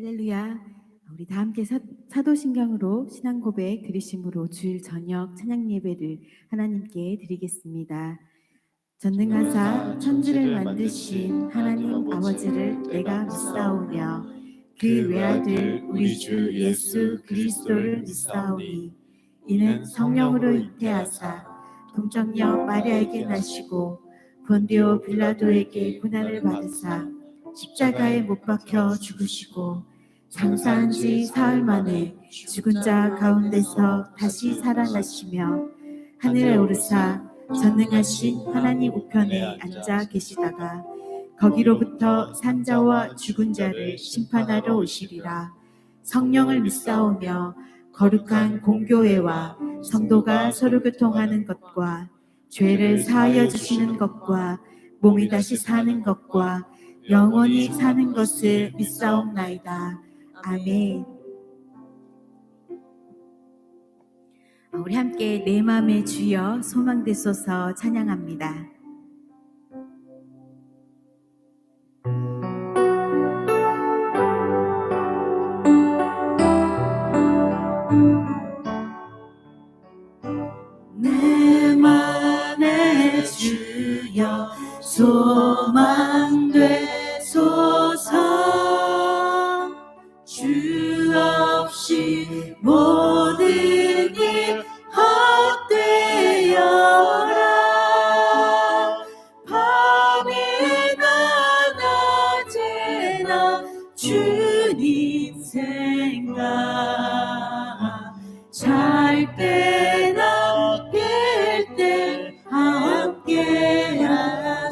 할렐루야. 우리 다 함께 사도신경으로 신앙 고백 드리심으로 주일 저녁 찬양 예배를 하나님께 드리겠습니다. 전능하사 천지를 만드신 하나님 아버지를 내가 믿사오며 그 외아들 우리 주 예수 그리스도를 믿사오니 이는 성령으로 잉태하사 동정녀 마리아에게 나시고 본디오 빌라도에게 고난을 받으사 십자가에 못 박혀 죽으시고 장사한 지 사흘 만에 죽은 자 가운데서 다시 살아나시며 하늘에 오르사 전능하신 하나님 우편에 앉아 계시다가 거기로부터 산자와 죽은 자를 심판하러 오시리라. 성령을 믿사오며 거룩한 공교회와 성도가 서로 교통하는 것과 죄를 사하여 주시는 것과 몸이 다시 사는 것과 영원히 사는 것을 믿사옵나이다. 아멘. 우리 함께 내 맘의 주여 소망되소서 찬양합니다. 내 맘의 주여 소망되소서 주 없이 모든 일 헛되어라. 밤이나 낮에나 주님 생각 잘 때나 깰 때 함께하소서.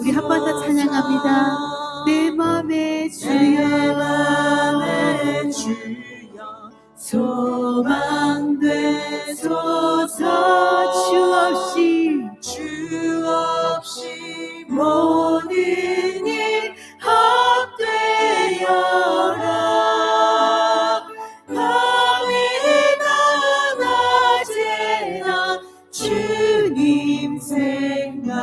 우리 한 번 더 찬양합니다. 내 맘의 주여 소망되소서 주 없이 모든 일 헛되어라. 밤이나 낮에나 주님 생각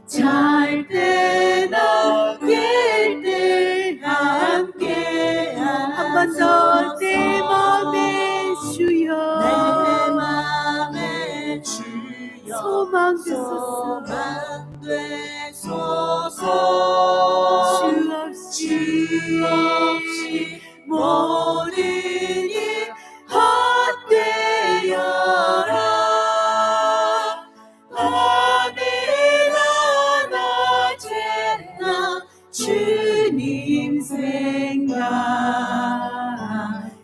잘 때나 깰 때 함께 한 번 더 내 맘의 주여 소망되소서 주 없이 모든 일 헛되어라. 밤이나 낮에나 주님 생각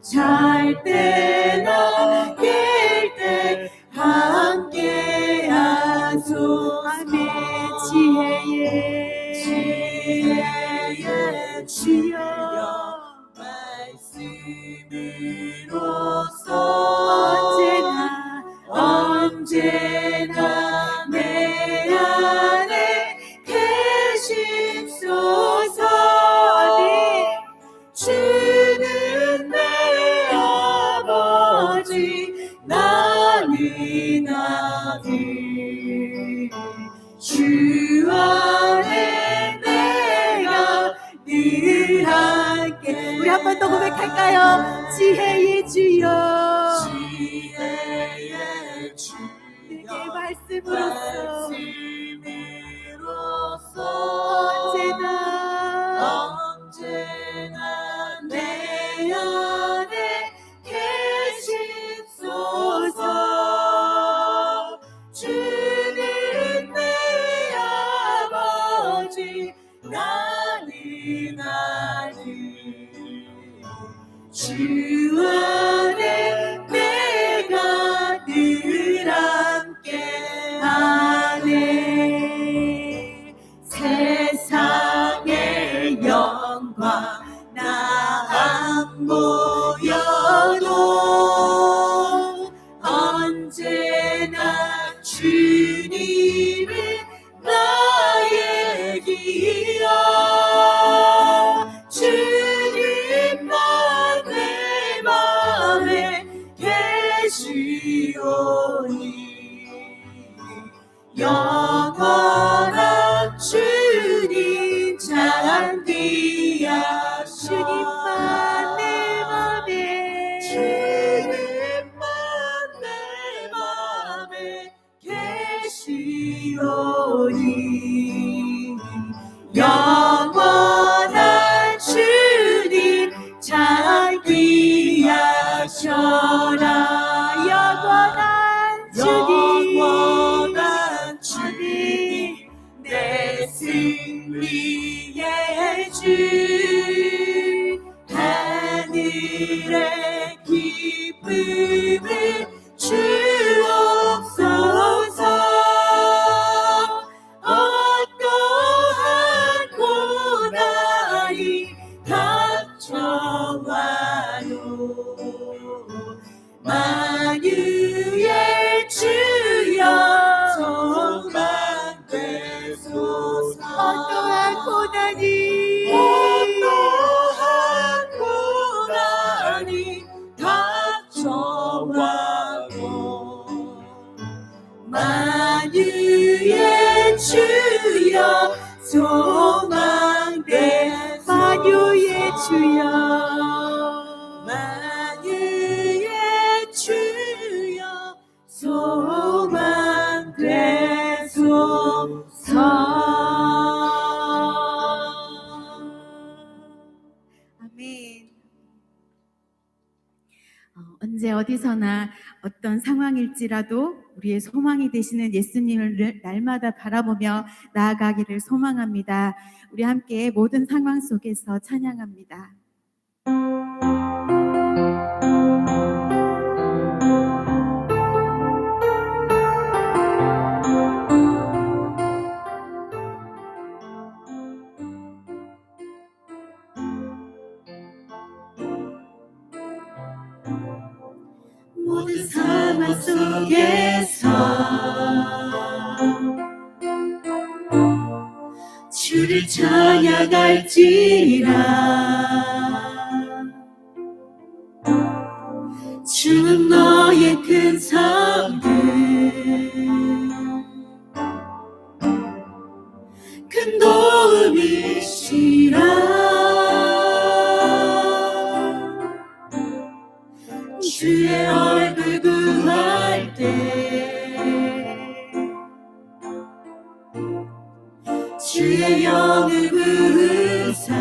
잘 때나 깰 때 함께하소. 아멘. 지혜의 주여 말씀으로써 언제나 내 안에 계십소서. 주는 내 아버지 나는 아들 주 안에 내가 늘 함께. 우리 한 번 더 고백할까요? 지혜의 주여 내게 말씀으로써 언제나 내 안에 계십소서. 주는 내 아버지 나는 아들 주 안에 내가 늘 함께하네. 세상의 영광 나 안 보여도 언제나 주님은 나의 길이여. 주님만 내 맘에 계시오니 영원한 주님 잔디야. 주님 영원한 주님 참 귀하셔라. 영원한 주님 내 승리의 주 하늘의 기쁨을 주옵소서. 어떠한 고난이 닥쳐와도 만유의 주여 소망되소서. 어떠한 고난이 닥쳐와도 만유의 주여 소망되소서. 만유의 주여 소망되소서. 아멘. 언제 어디서나 어떤 상황일지라도 우리의 소망이 되시는 예수님을 날마다 바라보며 나아가기를 소망합니다. 우리 함께 모든 상황 속에서 찬양합니다. 모든 상황 속에서 주를 찬양할지라. 주는 너의 큰 성들 큰 도움이시라. 주의 얼굴 구할 때 주의 영을 부으사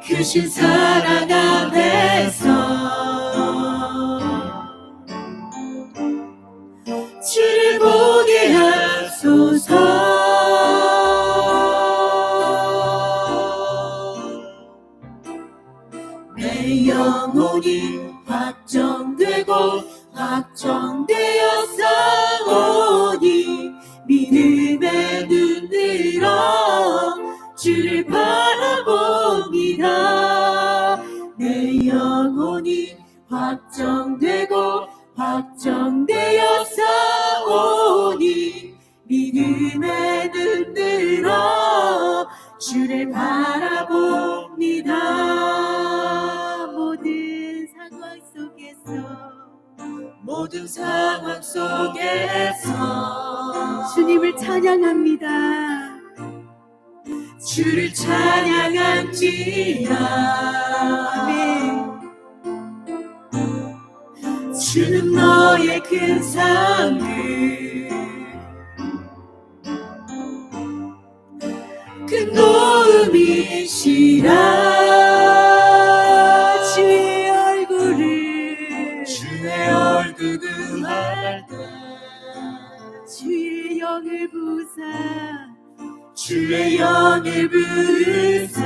크신 사랑 안에서 주를 보게 하소서. 내 영혼이 확정되고 확정되어 싸우니 믿음에 눈들어 주를 바라봅니다. 내 영혼이 확정되고 확정되어 싸우니 믿음에 눈들어 주를 바라봅니다. 모든 상황 속에서 주님을 찬양합니다. 주를 찬양할지라. 아멘. 주는 너의 큰 상을 큰 도움이시라. 주의 얼굴을 할 때 주의 영을 부으사 주의 영을 부으사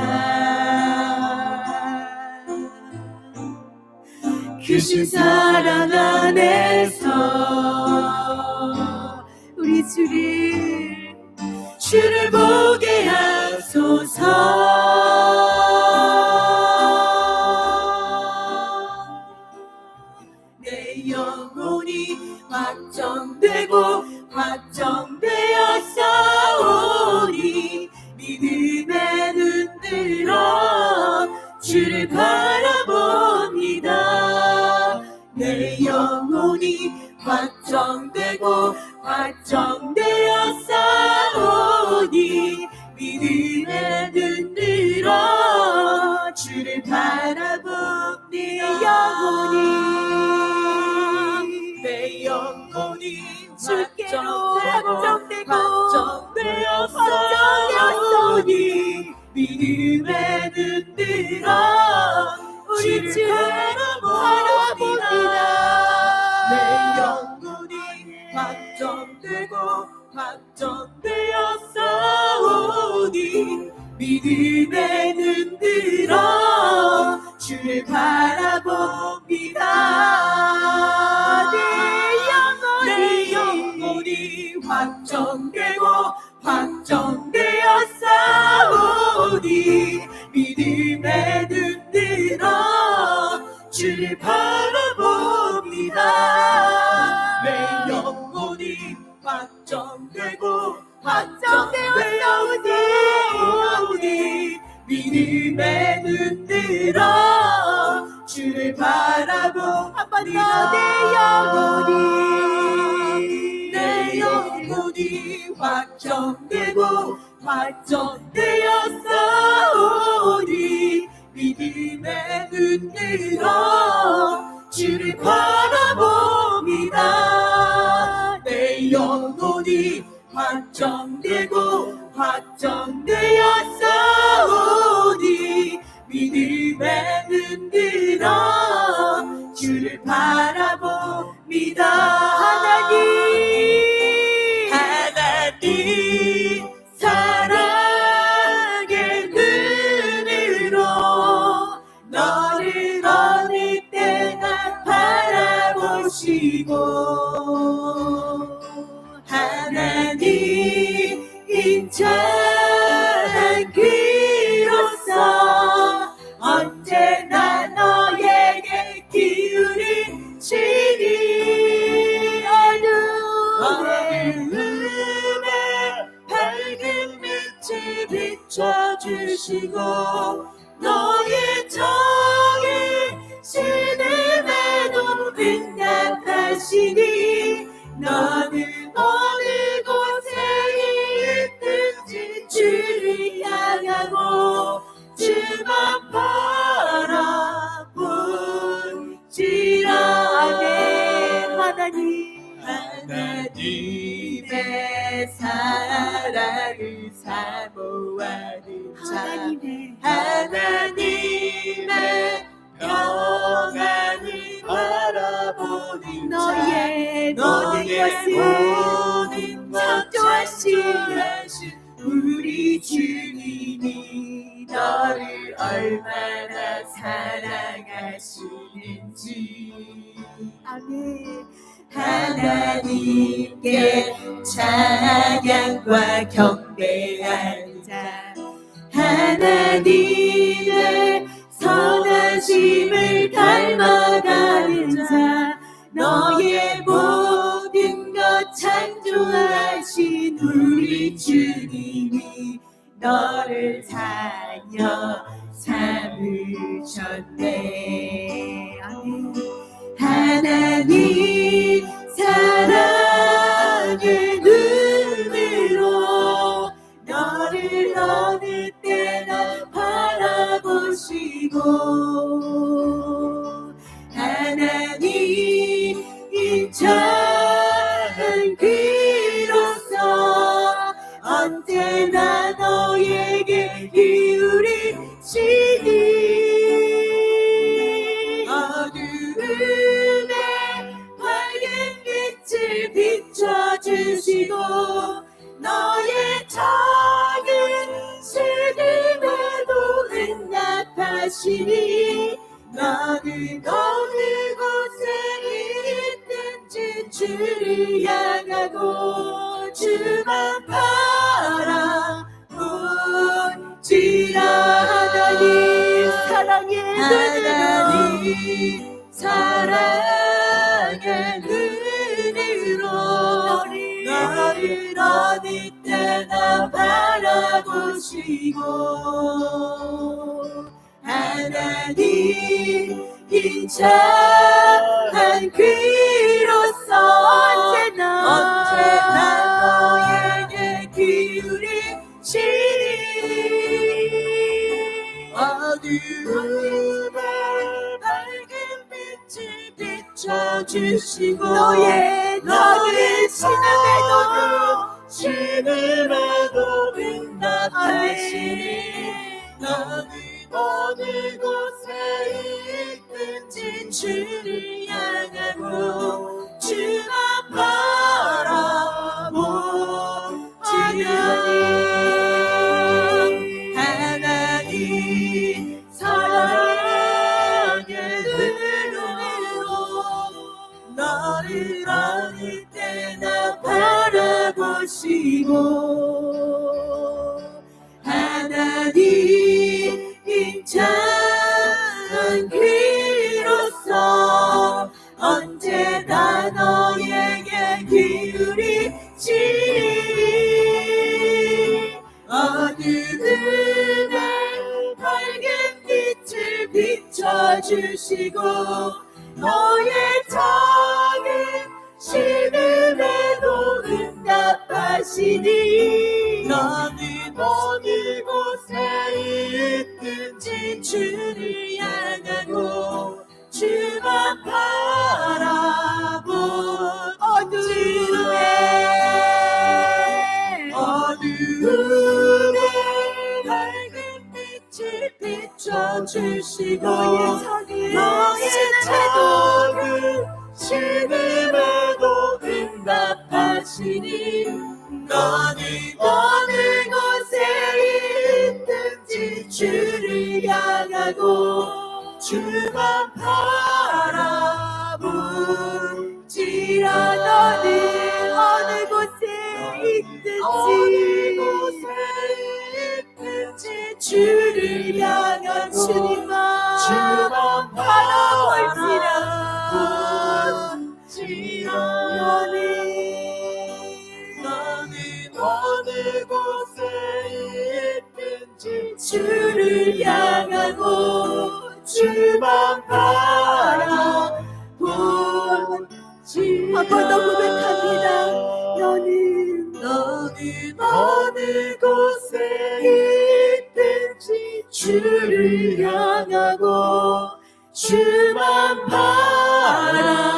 크신 사랑 안에서 우리 주를 보게 하소서. 내 영혼이 확정되고 확정되어 싸우니 믿음에 눈들어 주를 바라봅니다. 내 영혼이 확정되고 확정되어 싸우니 믿음에 눈들어 주를 바라봅니다. 내 영혼이 주께로 확정 믿음의 눈 들어 우리 주 바라봅니다. 내 영혼이 확정되고 확정되었사오니 믿음의 눈 들어 주를 바라봅니다. 내 영혼이 확정되고 확정되었사오니 믿음의 눈 들어 주를 바라봅니다. 내 영혼이 확정되고 확정되었사오니 믿음의 눈 들어 주를 바라봅니다. 내 영혼이 확정되고 확정되었사오니 믿음의 눈 들어 주를 바라봅니다. 내 영혼이 확정되고 확정되었사오니 믿음의 눈 들어 주를 바라봅니다. 하나님 사랑의 눈으로 너를 어느 때나 바라보시고 하나님 인자한 귀로서 언제나 너에게 기울이시니 어둠에 밝은 빛을 비춰주시고 너의 정의 신음에도 응답하시니 너는 어느 곳에 있든지 주를 향하고 주만 바라볼지라. 하나님의 사랑을 사모하는 자 하나님의 평안을 바라보는 너의 모든 창조하신 우리 주님이 너를 얼마나 사랑하시는지. 아멘. 하나님께 찬양과 경배하는 자 하나님의 선하심을 닮아가는 자 너의 모든 것 창조하신 우리 주님이 너를 자녀 삼으셨네. 아멘. 하나님 사랑의 눈으로 너를 어느 때나 바라보시고 하나님 인자한 귀로서 언제나 너에게 기울이시니 어두움에 밝은 빛을 비춰주시고 너의 작은 슬픔에도 응답하시니 너는 어느 곳에 있든지 주를 향하고 주만 바라볼지라. 하나님 사랑의 눈으로 너를 어느 때나 바라보시고 하나님 인자한 귀로서 언제나 너에게 기울이시니 어두움에 밝은 빛을 비춰주시고 너의 신음에도 응답하시니 나는 어느 곳에 있든지 주를 향하고 주만 바라보지라. 하나님 사랑의 눈으로 너를 어느 때나 바라보시고 하나님 인자한 귀로서 언제나 너에게 기울이시리. 어두움에 밝은 빛을 비춰주시고 너의 작은 신음에도 응답하시니. 나는 어느 곳에 있든지 주를 향하고 주만 바라보. 어두움에 밝은 빛을 비춰주시고 너의 작은 신음에도 응답하시니. 너는 어느 곳에 있든지 주를 향하고 주만 바라보지라. 너는 어느 곳에 있든지 주를 향하고 주만 바라보지라. 너는 어느 곳에 있든지 주를 향하고 주만 바라보지라. 한 번 더 고백합니다. 너는 어느 곳에 있든지 주를 향하고 주만 바라보지라.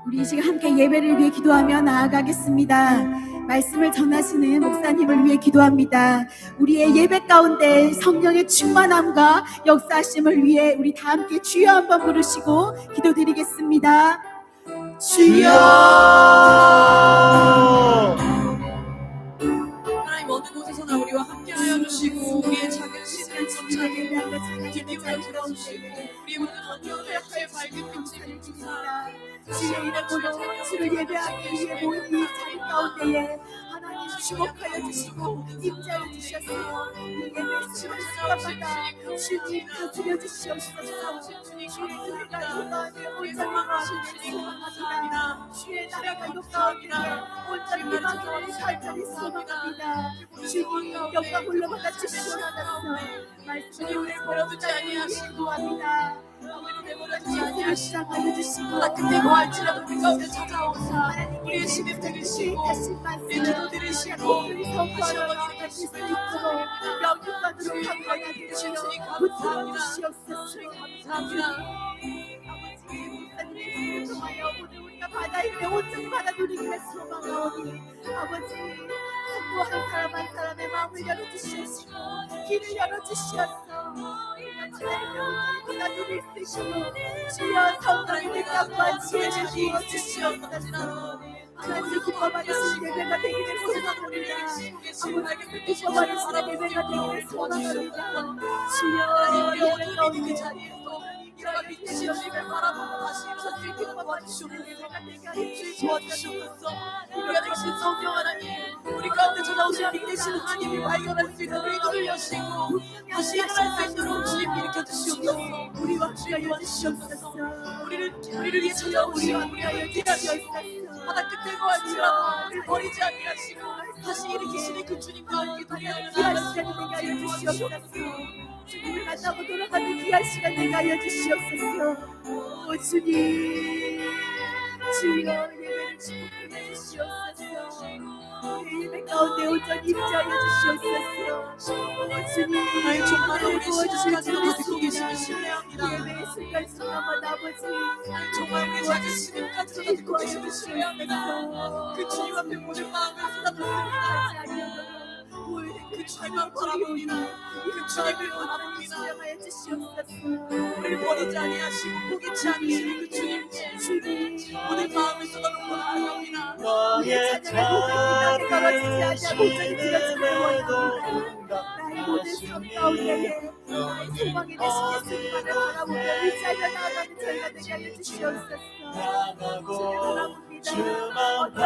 우리 이 시간 함께 예배를 위해 기도하며 나아가겠습니다. 말씀을 전하시는 목사님을 위해 기도합니다. 우리의 예배 가운데 성령의 충만함과 역사하심을 위해 우리 다 함께 주여 한번 부르시고 기도드리겠습니다. 주여. 하나님 어느 곳에서나 우리와 함께하여 주시고 우리의 작은 시대를 천천히 기쁨을 불어주시고 우리의 모든 어려운 약할 밝은 빛을 비추사 주의 이름으로 주를 예배하기 위해 모인 이 자리 가운데에 하나님 주목하여 주시고 임재하여 주셨으며 이 예배 수를 수감마다 주님 가주려 주시옵소서. 주의 교회가 이 가운데 온전히 소망합니다. 주의 나라가 이 가운데 온전히 망하는 살펴리 소망합니다. 주님 영광 올라받아 주시옵소서. 말씀을 우리 걸어두지 아니하시고 합니다. 주님을 시작하여 주시고 끝에 고할지라도 우리 가운데 찾아오사 우리의 신을 들으시고 우리를 들으시고 성과를 나아갈 수 있도록 영육간으로 강건하게 주시어 붙들어 주시옵소서. 감사합니다. 아버지 통하여 오늘 우리가 바다에 온전히 받아 누리기를 소망하오니 아버지 한 사람 한 사람의 마음을 열어주시옵시고 길을 열어주시옵소서. 받아 누릴 수 있도록 주여 성령의 땅과 지혜를 부어주시옵소서. 하나님 기뻐받으시는 예배가 되기를 소망합니다. 아버지 기뻐받으시는 예배가 되기를 소망합니다. 주여 예배가 오는 그 자리에 또 이러한 빛의 시험을 바라보고 다시 천주의 기뻐만 주시옵소서. 입주의 도와주시옵소서. 우리가 되신 성령 하나님 우리 가운데 찾아오신 빛되시는 하나님을 발견할 수 있는 의도를 여시고 다시 일어날 수 있도록 주님 일으켜 주시옵소서. 우리와 함께하여 주시옵소서. 우리를 위해 찾아오신 우리와 함께하여 주시옵소서. 바다 끝에 거할지라도 우리를 버리지 아니하시고 다시 일으키시는 그 주님과 함께 동행하는 귀한 시간이 되게 하여 주시옵소서. 주님을 만나고 돌아가는 귀한 시간 되게 하여 주시옵소서. 오 주님 주여 예배를 축복해 주시옵소서. 예배 가운데 온전히 임재하여 주시옵소서. 오 주님 나의 정말 우리 부어주실 시간을 주님 듣고 계신 계심을 신뢰합니다. 예배의 순간순간마다 아버지 정말 우리 자존심까지 쏟아지고 계심을 신뢰합니다. 그 주님 앞에 모든 마음을 쏟아붓습니다. 그 주님만 바라봅니다. 그 주님을 바라봅니다. 우리를 버리지 아니하시고 포기치 않으시는 그 주님께 모든 마음을 쏟아놓고 나아갑니다. 너의 나의 모든 삶 가운데 나의 소망이 되신 예수님만을 바라보며 의지하며 나아가는 저희가 되게 하여 주시옵소서. 주만 어떠한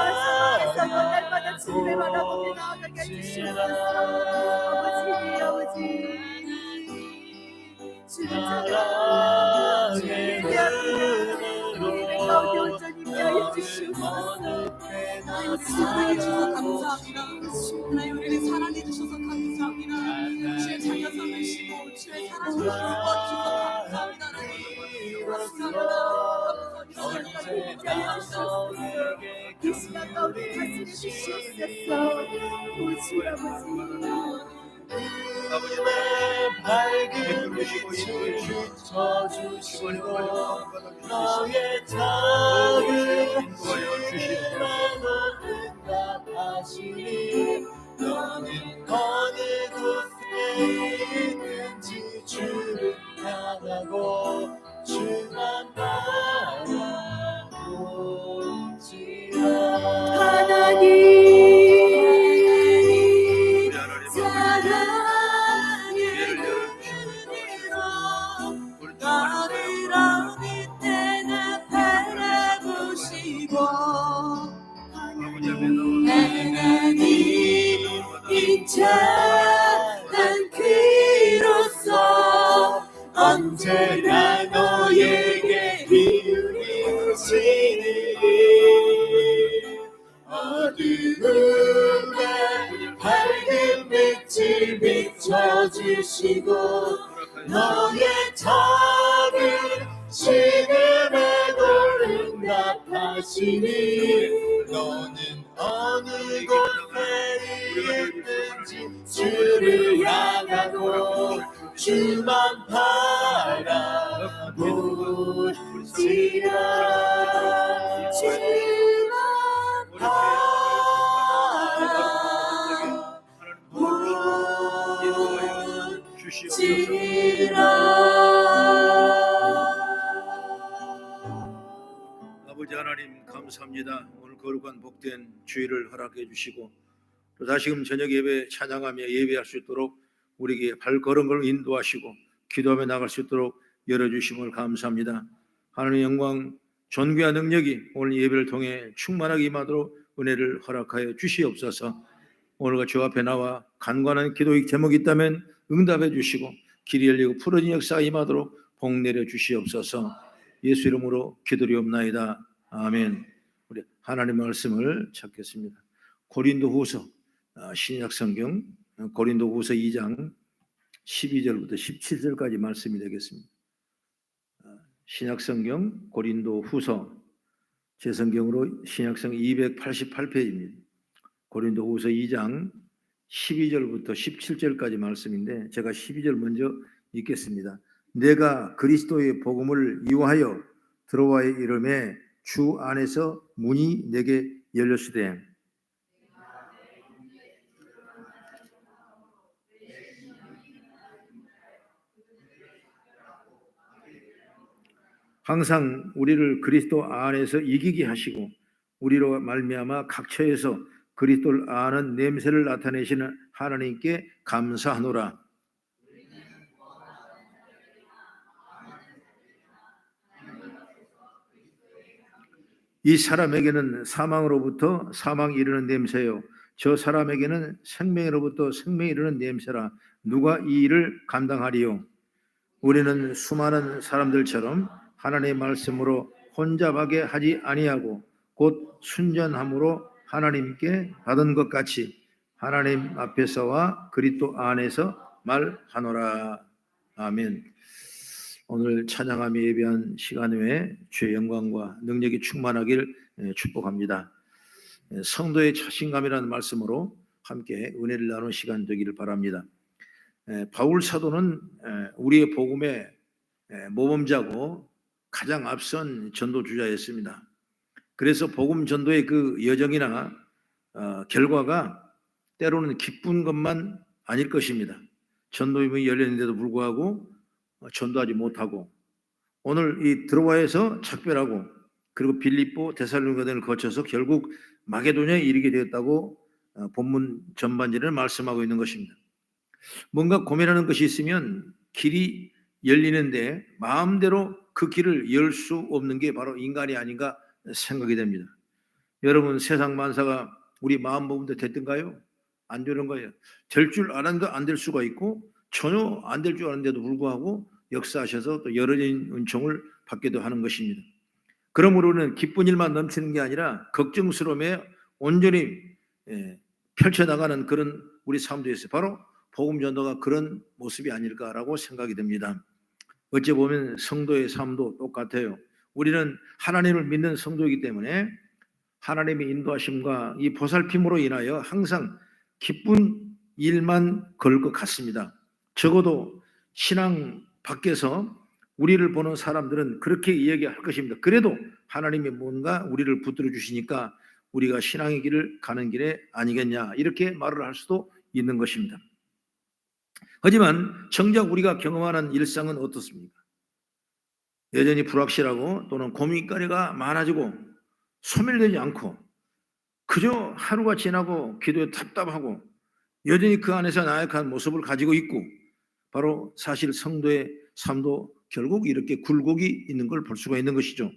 상황에서도 날마다 주님을 바라보며 나아가게 해주시옵소서. 아버지 주를 찾아 주님의 우리를 가운데 온전히 임하여 주시옵소서. 하나님 사랑해 주셔서 감사합니다. 하나님 우리를 사랑해 주셔서 감사합니다. 주의 자녀 삼으시고 주의 사랑을 주셔서 감사합니다. 이 시간 가운데 다스려 주시옵소서. 오주 아버지 아버지 내 밝은 빛을 비춰주시고 너의 작은 힘으로 응답하시니 너는 어느 곳에 있는지 주를 향하고 주만 바라보지라. 하나님 찬란 귀로서 언제나 너에게 기울이시니 어두움에 밝은 빛을 비춰주시고 너의 작은 신음에도 응답하시니 너는 어느 곳에 있는지 주를 향하고 주만 바라보시라. 주만 아버지 하나님 감사합니다. 오늘 거룩한 복된 주일을 허락해 주시고 또 다시금 저녁 예배 찬양하며 예배할 수 있도록 우리에게 발걸음을 인도하시고 기도하며 나갈 수 있도록 열어주심을 감사합니다. 하나님의 영광 존귀한 능력이 오늘 예배를 통해 충만하게 임하도록 은혜를 허락하여 주시옵소서. 오늘과 주 앞에 나와 간관한 기도의 제목이 있다면 응답해 주시고 길이 열리고 풀어진 역사가 임하도록 복 내려 주시옵소서. 예수 이름으로 기도리옵나이다. 아멘. 우리 하나님의 말씀을 찾겠습니다. 고린도후서 신약성경 고린도후서 2장 12절부터 17절까지 말씀이 되겠습니다. 신약성경 고린도후서 제 성경으로 신약성경 288페이지입니다. 고린도후서 2장 12절부터 17절까지 말씀인데 제가 12절 먼저 읽겠습니다. 내가 그리스도의 복음을 이유하여 들어와 이름에 주 안에서 문이 내게 열렸으되 항상 우리를 그리스도 안에서 이기게 하시고 우리로 말미암아 각처에서 그리스도를 아는 냄새를 나타내시는 하나님께 감사하노라. 이 사람에게는 사망으로부터 사망이 이르는 냄새요 저 사람에게는 생명으로부터 생명이 이르는 냄새라. 누가 이 일을 감당하리요? 우리는 수많은 사람들처럼 하나님의 말씀으로 혼잡하게 하지 아니하고 곧 순전함으로 하나님께 받은 것 같이 하나님 앞에서와 그리스도 안에서 말하노라. 아멘. 오늘 찬양하며 예배한 시간 외에 주의 영광과 능력이 충만하길 축복합니다. 성도의 자신감이라는 말씀으로 함께 은혜를 나누는 시간 되기를 바랍니다. 바울 사도는 우리의 복음에 모범자고 가장 앞선 전도주자였습니다. 그래서 복음 전도의 그 여정이나 결과가 때로는 기쁜 것만 아닐 것입니다. 전도임이 열렸는데도 불구하고 전도하지 못하고 오늘 이 드로아에서 작별하고 그리고 빌립보 데살로니가를 거쳐서 결국 마게도냐에 이르게 되었다고 본문 전반전을 말씀하고 있는 것입니다. 뭔가 고민하는 것이 있으면 길이 열리는데 마음대로 그 길을 열 수 없는 게 바로 인간이 아닌가 생각이 됩니다. 여러분, 세상 만사가 우리 마음 먹은데 됐던가요? 안 되는 거예요. 될 줄 알았는데 안 될 수가 있고 전혀 안 될 줄 알았는데도 불구하고 역사하셔서 또 여러진 은총을 받기도 하는 것입니다. 그러므로는 기쁜 일만 넘치는 게 아니라 걱정스러움에 온전히 펼쳐나가는 그런 우리 삶도 있어요. 바로 복음 전도가 그런 모습이 아닐까라고 생각이 됩니다. 어찌 보면 성도의 삶도 똑같아요. 우리는 하나님을 믿는 성도이기 때문에 하나님의 인도하심과 이 보살핌으로 인하여 항상 기쁜 일만 걸 것 같습니다. 적어도 신앙 밖에서 우리를 보는 사람들은 그렇게 이야기할 것입니다. 그래도 하나님이 뭔가 우리를 붙들어 주시니까 우리가 신앙의 길을 가는 길에 아니겠냐 이렇게 말을 할 수도 있는 것입니다. 하지만 정작 우리가 경험하는 일상은 어떻습니까? 여전히 불확실하고 또는 고민거리가 많아지고 소멸되지 않고 그저 하루가 지나고 기도에 답답하고 여전히 그 안에서 나약한 모습을 가지고 있고 바로 사실 성도의 삶도 결국 이렇게 굴곡이 있는 걸 볼 수가 있는 것이죠.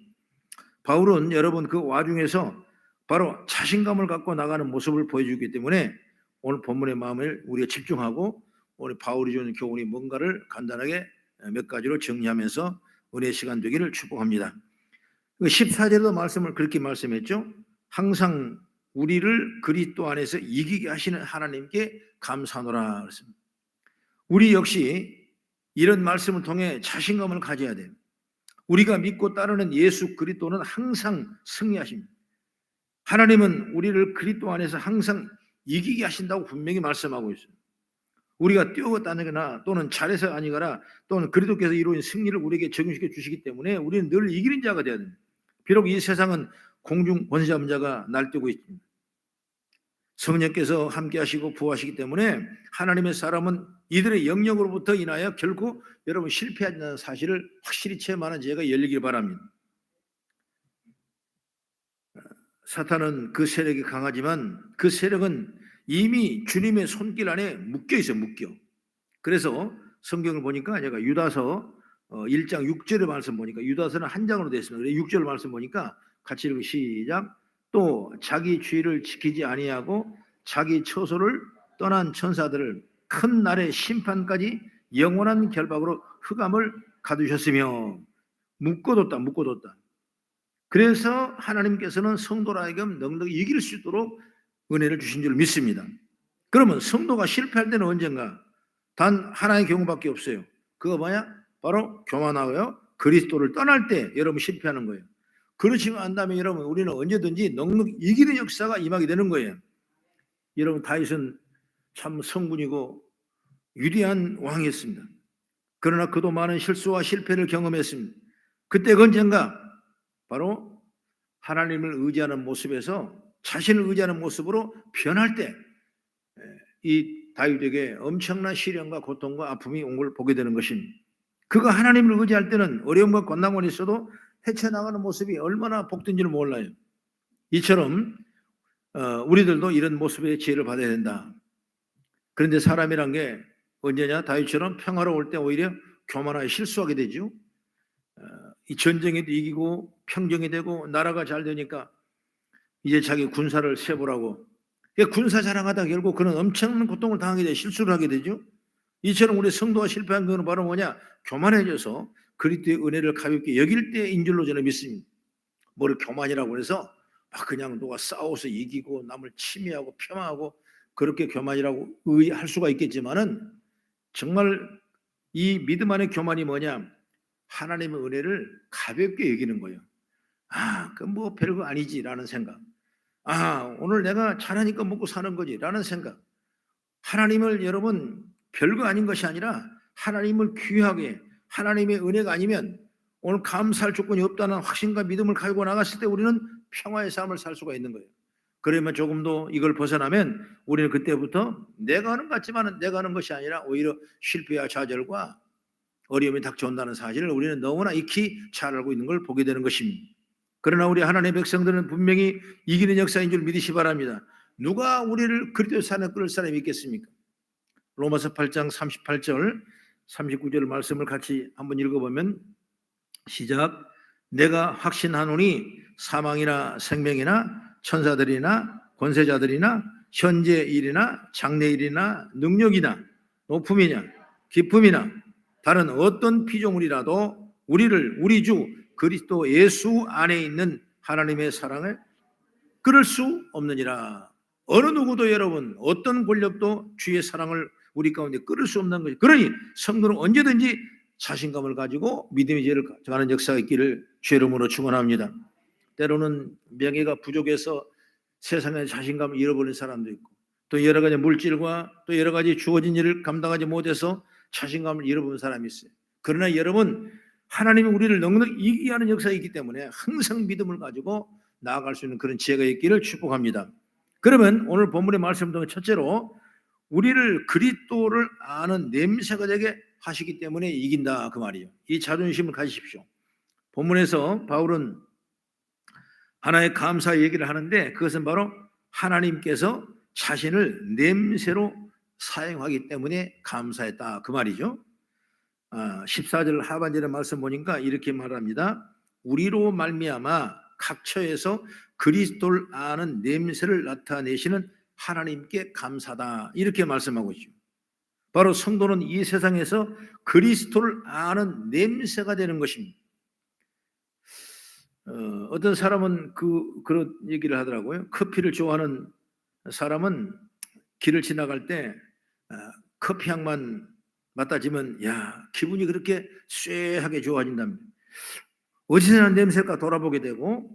바울은 여러분 그 와중에서 바로 자신감을 갖고 나가는 모습을 보여주기 때문에 오늘 본문의 마음을 우리가 집중하고 오늘 바울이 주는 교훈이 뭔가를 간단하게 몇 가지로 정리하면서 은혜의 시간 되기를 축복합니다. 14절에도 말씀을 그렇게 말씀했죠. 항상 우리를 그리스도 안에서 이기게 하시는 하나님께 감사하노라 그랬습니다. 우리 역시 이런 말씀을 통해 자신감을 가져야 돼요. 우리가 믿고 따르는 예수 그리스도는 항상 승리하십니다. 하나님은 우리를 그리스도 안에서 항상 이기게 하신다고 분명히 말씀하고 있어요. 우리가 뛰어다니거나 또는 잘해서 아니거나 또는 그리스도께서 이루어진 승리를 우리에게 적용시켜 주시기 때문에 우리는 늘 이기는 자가 되어야 됩니다. 비록 이 세상은 공중 권세자가 날뛰고 있습니다. 성령께서 함께 하시고 부하시기 때문에 하나님의 사람은 이들의 영역으로부터 인하여 결코 여러분 실패하지 않는 사실을 확실히 체험하는 지혜가 열리길 바랍니다. 사탄은 그 세력이 강하지만 그 세력은 이미 주님의 손길 안에 묶여 있어요. 묶여. 그래서 성경을 보니까 제가 유다서 1장 6절의 말씀 보니까 유다서는 한 장으로 되어 있습니다. 6절 말씀 보니까 같이 읽고 시작. 또 자기 주의를 지키지 아니하고 자기 처소를 떠난 천사들을 큰 날의 심판까지 영원한 결박으로 흑암을 가두셨으며 묶어뒀다. 그래서 하나님께서는 성도로 하여금 넉넉히 이길 수 있도록 은혜를 주신 줄 믿습니다. 그러면 성도가 실패할 때는 언젠가 단 하나의 경우밖에 없어요. 그거 뭐냐? 바로 교만하고요 그리스도를 떠날 때 여러분 실패하는 거예요. 그렇지 않다면 여러분 우리는 언제든지 넉넉히 이기는 역사가 임하게 되는 거예요. 여러분 다윗은 참 성군이고 위대한 왕이었습니다. 그러나 그도 많은 실수와 실패를 경험했습니다. 그때가 언젠가 바로 하나님을 의지하는 모습에서 자신을 의지하는 모습으로 변할 때 이 다윗에게 엄청난 시련과 고통과 아픔이 온 걸 보게 되는 것입니다. 그가 하나님을 의지할 때는 어려움과 권난이 있어도 헤쳐나가는 모습이 얼마나 복된지를 몰라요. 이처럼 우리들도 이런 모습의 지혜를 받아야 된다. 그런데 사람이란 게 언제냐? 다윗처럼 평화로울 때 오히려 교만하게 실수하게 되죠. 이 전쟁에도 이기고 평정이 되고 나라가 잘 되니까 이제 자기 군사를 세보라고 군사 자랑하다가 결국 그는 엄청난 고통을 당하게 돼 실수를 하게 되죠. 이처럼 우리 성도가 실패한 것은 바로 뭐냐? 교만해져서 그리스도의 은혜를 가볍게 여길 때인 줄로 저는 믿습니다. 뭐를 교만이라고 해서 막 그냥 누가 싸워서 이기고 남을 침해하고 폄하하고 그렇게 교만이라고 할 수가 있겠지만은 정말 이 믿음 안의 교만이 뭐냐? 하나님의 은혜를 가볍게 여기는 거예요. 그 뭐 별거 아니지라는 생각. 오늘 내가 잘하니까 먹고 사는 거지라는 생각. 하나님을 여러분 별거 아닌 것이 아니라 하나님을 귀하게 하나님의 은혜가 아니면 오늘 감사할 조건이 없다는 확신과 믿음을 가지고 나갔을 때 우리는 평화의 삶을 살 수가 있는 거예요. 그러면 조금도 이걸 벗어나면 우리는 그때부터 내가 하는 것 같지만 내가 하는 것이 아니라 오히려 실패와 좌절과 어려움이 닥쳐온다는 사실을 우리는 너무나 익히 잘 알고 있는 걸 보게 되는 것입니다. 그러나 우리 하나님의 백성들은 분명히 이기는 역사인 줄 믿으시 바랍니다. 누가 우리를 그리스도의 산에 끌을 사람이 있겠습니까? 로마서 8장 38절 39절 말씀을 같이 한번 읽어보면 시작. 내가 확신하노니 사망이나 생명이나 천사들이나 권세자들이나 현재 일이나 장래 일이나 능력이나 높음이냐 기쁨이나 다른 어떤 피조물이라도 우리를 우리 주 그리스도 예수 안에 있는 하나님의 사랑을 끊을 수 없느니라. 어느 누구도 여러분 어떤 권력도 주의 사랑을 우리 가운데 끊을 수 없는 것이. 그러니 성도는 언제든지 자신감을 가지고 믿음의 죄를 가져가는 역사가 있기를 주의 이름으로 축원합니다. 때로는 명예가 부족해서 세상에 자신감을 잃어버린 사람도 있고 또 여러 가지 물질과 또 여러 가지 주어진 일을 감당하지 못해서 자신감을 잃어버린 사람이 있어요. 그러나 여러분 하나님이 우리를 넉넉히 이기게 하는 역사가 있기 때문에 항상 믿음을 가지고 나아갈 수 있는 그런 지혜가 있기를 축복합니다. 그러면 오늘 본문의 말씀 중에 첫째로 우리를 그리스도를 아는 냄새가 되게 하시기 때문에 이긴다 그 말이에요. 이 자존심을 가지십시오. 본문에서 바울은 하나의 감사 얘기를 하는데 그것은 바로 하나님께서 자신을 냄새로 사용하기 때문에 감사했다 그 말이죠. 14절 하반절의 말씀 보니까 이렇게 말합니다. 우리로 말미암아 각 처에서 그리스도를 아는 냄새를 나타내시는 하나님께 감사다 이렇게 말씀하고 있죠. 바로 성도는 이 세상에서 그리스도를 아는 냄새가 되는 것입니다. 어떤 사람은 그런 얘기를 하더라고요. 커피를 좋아하는 사람은 길을 지나갈 때 커피 향만 맡아지면 야 기분이 그렇게 쇠하게 좋아진답니다. 어디서 난 냄새가 돌아보게 되고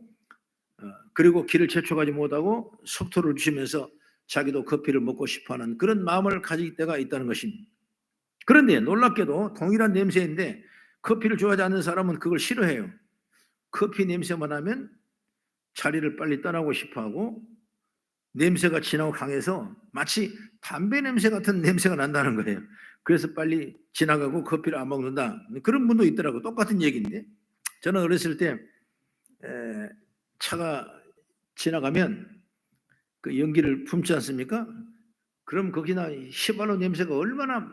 그리고 길을 재촉하지 못하고 속도를 주시면서 자기도 커피를 먹고 싶어하는 그런 마음을 가질 때가 있다는 것입니다. 그런데 놀랍게도 동일한 냄새인데 커피를 좋아하지 않는 사람은 그걸 싫어해요. 커피 냄새만 하면 자리를 빨리 떠나고 싶어하고 냄새가 진하고 강해서 마치 담배 냄새 같은 냄새가 난다는 거예요. 그래서 빨리 지나가고 커피를 안 먹는다. 그런 분도 있더라고요. 똑같은 얘기인데 저는 어렸을 때 차가 지나가면 그 연기를 품지 않습니까? 그럼 거기나 휘발유 냄새가 얼마나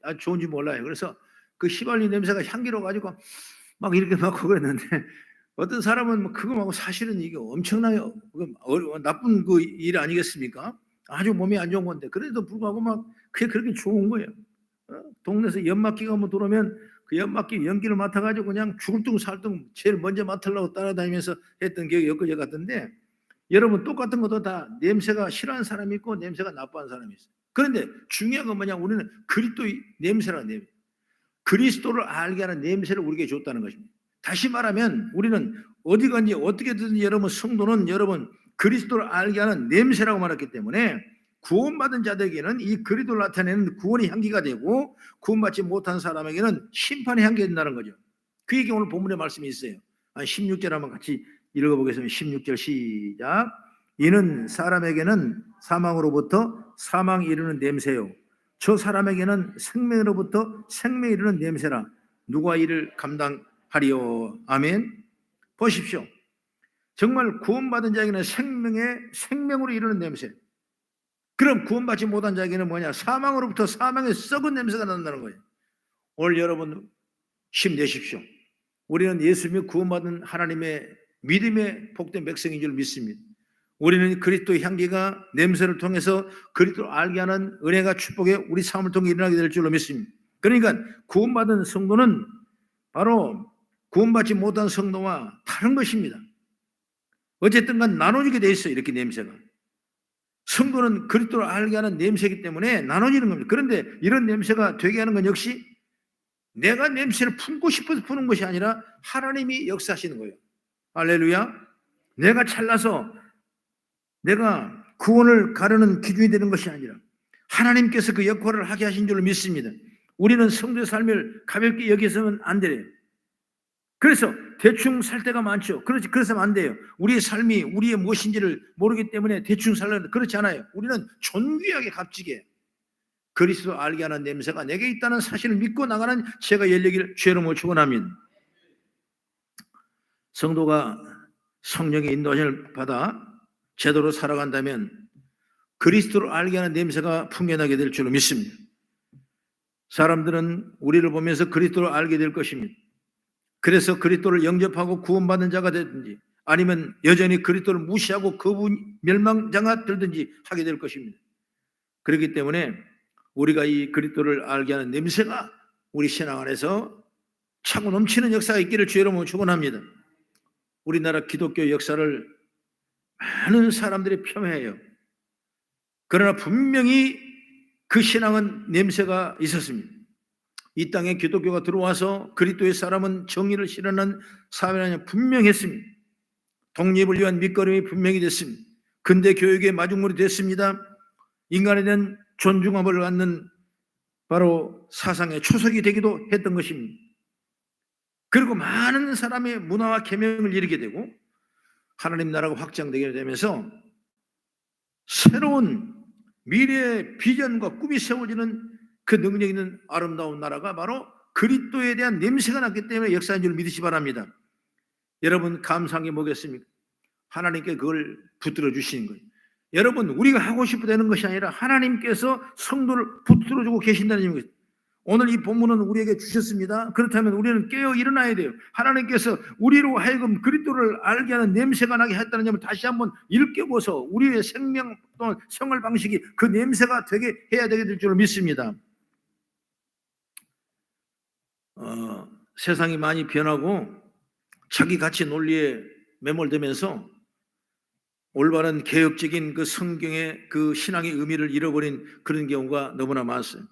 아주 좋은지 몰라요. 그래서 그 휘발유 냄새가 향기로 가지고 막 이렇게 맡고 그랬는데 어떤 사람은 그거 말고 사실은 이게 엄청나게 나쁜 그 일 아니겠습니까? 아주 몸이 안 좋은 건데 그래도 불구하고 막 그게 그렇게 좋은 거예요. 동네에서 연막기가 한번 들어오면 그 연막기 연기를 맡아가지고 그냥 죽을 둥 살 둥 제일 먼저 맡으려고 따라다니면서 했던 기억이 엊그제 같은데 여러분 똑같은 것도 다 냄새가 싫어하는 사람이 있고 냄새가 나빠하는 사람이 있어요. 그런데 중요한 건 뭐냐 우리는 그리스도의 냄새라는 냄새 그리스도를 알게 하는 냄새를 우리에게 줬다는 것입니다. 다시 말하면 우리는 어디 간지 어떻게든지 여러분 성도는 여러분 그리스도를 알게 하는 냄새라고 말했기 때문에 구원받은 자들에게는 이 그리스도를 나타내는 구원의 향기가 되고 구원받지 못한 사람에게는 심판의 향기가 된다는 거죠. 그 얘기 오늘 본문의 말씀이 있어요. 16절 한번 같이 읽어보겠습니다. 16절 시작. 이는 사람에게는 사망으로부터 사망이 이르는 냄새요 저 사람에게는 생명으로부터 생명이 이르는 냄새라 누가 이를 감당하리요. 아멘. 보십시오. 정말 구원받은 자에게는 생명으로 이르는 냄새. 그럼 구원받지 못한 자에게는 뭐냐? 사망으로부터 사망의 썩은 냄새가 난다는 거예요. 오늘 여러분 힘내십시오. 우리는 예수님이 구원받은 하나님의 믿음의 복된 백성인 줄 믿습니다. 우리는 그리스도의 향기가 냄새를 통해서 그리스도를 알게 하는 은혜가 축복에 우리 삶을 통해 일어나게 될 줄로 믿습니다. 그러니까 구원받은 성도는 바로 구원받지 못한 성도와 다른 것입니다. 어쨌든 간 나눠지게 돼 있어요. 이렇게 냄새가. 성도는 그리스도를 알게 하는 냄새이기 때문에 나눠지는 겁니다. 그런데 이런 냄새가 되게 하는 건 역시 내가 냄새를 품고 싶어서 푸는 것이 아니라 하나님이 역사하시는 거예요. 할렐루야. 내가 잘나서 내가 구원을 가르는 기준이 되는 것이 아니라 하나님께서 그 역할을 하게 하신 줄로 믿습니다. 우리는 성도의 삶을 가볍게 여기서는 안 돼요. 그래서 대충 살 때가 많죠. 그래서는 안 돼요. 우리의 삶이 우리의 무엇인지를 모르기 때문에 대충 살려는 그렇지 않아요. 우리는 존귀하게 값지게 그리스도 알게 하는 냄새가 내게 있다는 사실을 믿고 나가는 제가 열리기를 주의 이름으로 축원합니다. 성도가 성령의 인도하심을 받아 제대로 살아간다면 그리스도를 알게 하는 냄새가 풍겨나게 될 줄로 믿습니다. 사람들은 우리를 보면서 그리스도를 알게 될 것입니다. 그래서 그리스도를 영접하고 구원받는 자가 되든지 아니면 여전히 그리스도를 무시하고 그분 멸망자가 되든지 하게 될 것입니다. 그렇기 때문에 우리가 이 그리스도를 알게 하는 냄새가 우리 신앙 안에서 차고 넘치는 역사가 있기를 주의 이름으로 축원합니다. 우리나라 기독교 역사를 많은 사람들이 폄훼해요. 그러나 분명히 그 신앙은 냄새가 있었습니다. 이 땅에 기독교가 들어와서 그리스도의 사람은 정의를 실현한 사회라는 분명했습니다. 독립을 위한 밑거름이 분명히 됐습니다. 근대 교육의 마중물이 됐습니다. 인간에 대한 존중함을 갖는 바로 사상의 초석이 되기도 했던 것입니다. 그리고 많은 사람의 문화와 계명을 이루게 되고 하나님 나라가 확장되게 되면서 새로운 미래의 비전과 꿈이 세워지는 그 능력 있는 아름다운 나라가 바로 그리스도에 대한 냄새가 났기 때문에 역사인 줄 믿으시 바랍니다. 여러분 감사한 게 뭐겠습니까? 하나님께 그걸 붙들어 주시는 거예요. 여러분 우리가 하고 싶어 되는 것이 아니라 하나님께서 성도를 붙들어 주고 계신다는 얘기입니다. 오늘 이 본문은 우리에게 주셨습니다. 그렇다면 우리는 깨어 일어나야 돼요. 하나님께서 우리로 하여금 그리스도를 알게 하는 냄새가 나게 했다는 점을 다시 한번 일깨워서 우리의 생명 또는 생활 방식이 그 냄새가 되게 해야 되게 될 줄 믿습니다. 세상이 많이 변하고 자기 가치 논리에 매몰되면서 올바른 개혁적인 그 성경의 그 신앙의 의미를 잃어버린 그런 경우가 너무나 많습니다.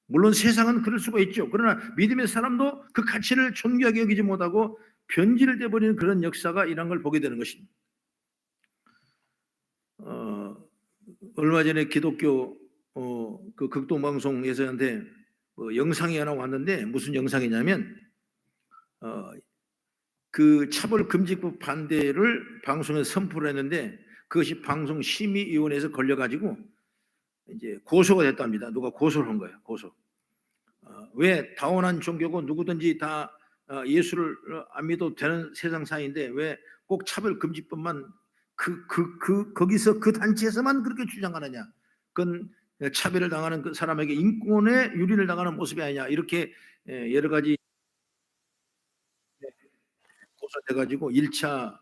물론 세상은 그럴 수가 있죠. 그러나 믿음의 사람도 그 가치를 존귀하게 여기지 못하고 변질돼 버리는 그런 역사가 이런 걸 보게 되는 것입니다. 얼마 전에 기독교 그 극동방송에서한테 영상이 하나 왔는데 무슨 영상이냐면 그 차별금지법 반대를 방송에서 선포를 했는데 그것이 방송심의위원회에서 걸려가지고 이제 고소가 됐답니다. 누가 고소를 한 거예요. 고소. 왜 다원한 종교고 누구든지 다 예수를 안 믿어도 되는 세상 사이인데 왜 꼭 차별금지법만 거기서 그 단체에서만 그렇게 주장하느냐? 그건 차별을 당하는 그 사람에게 인권에 유린을 당하는 모습이 아니냐? 이렇게 여러 가지 고소돼가지고 1차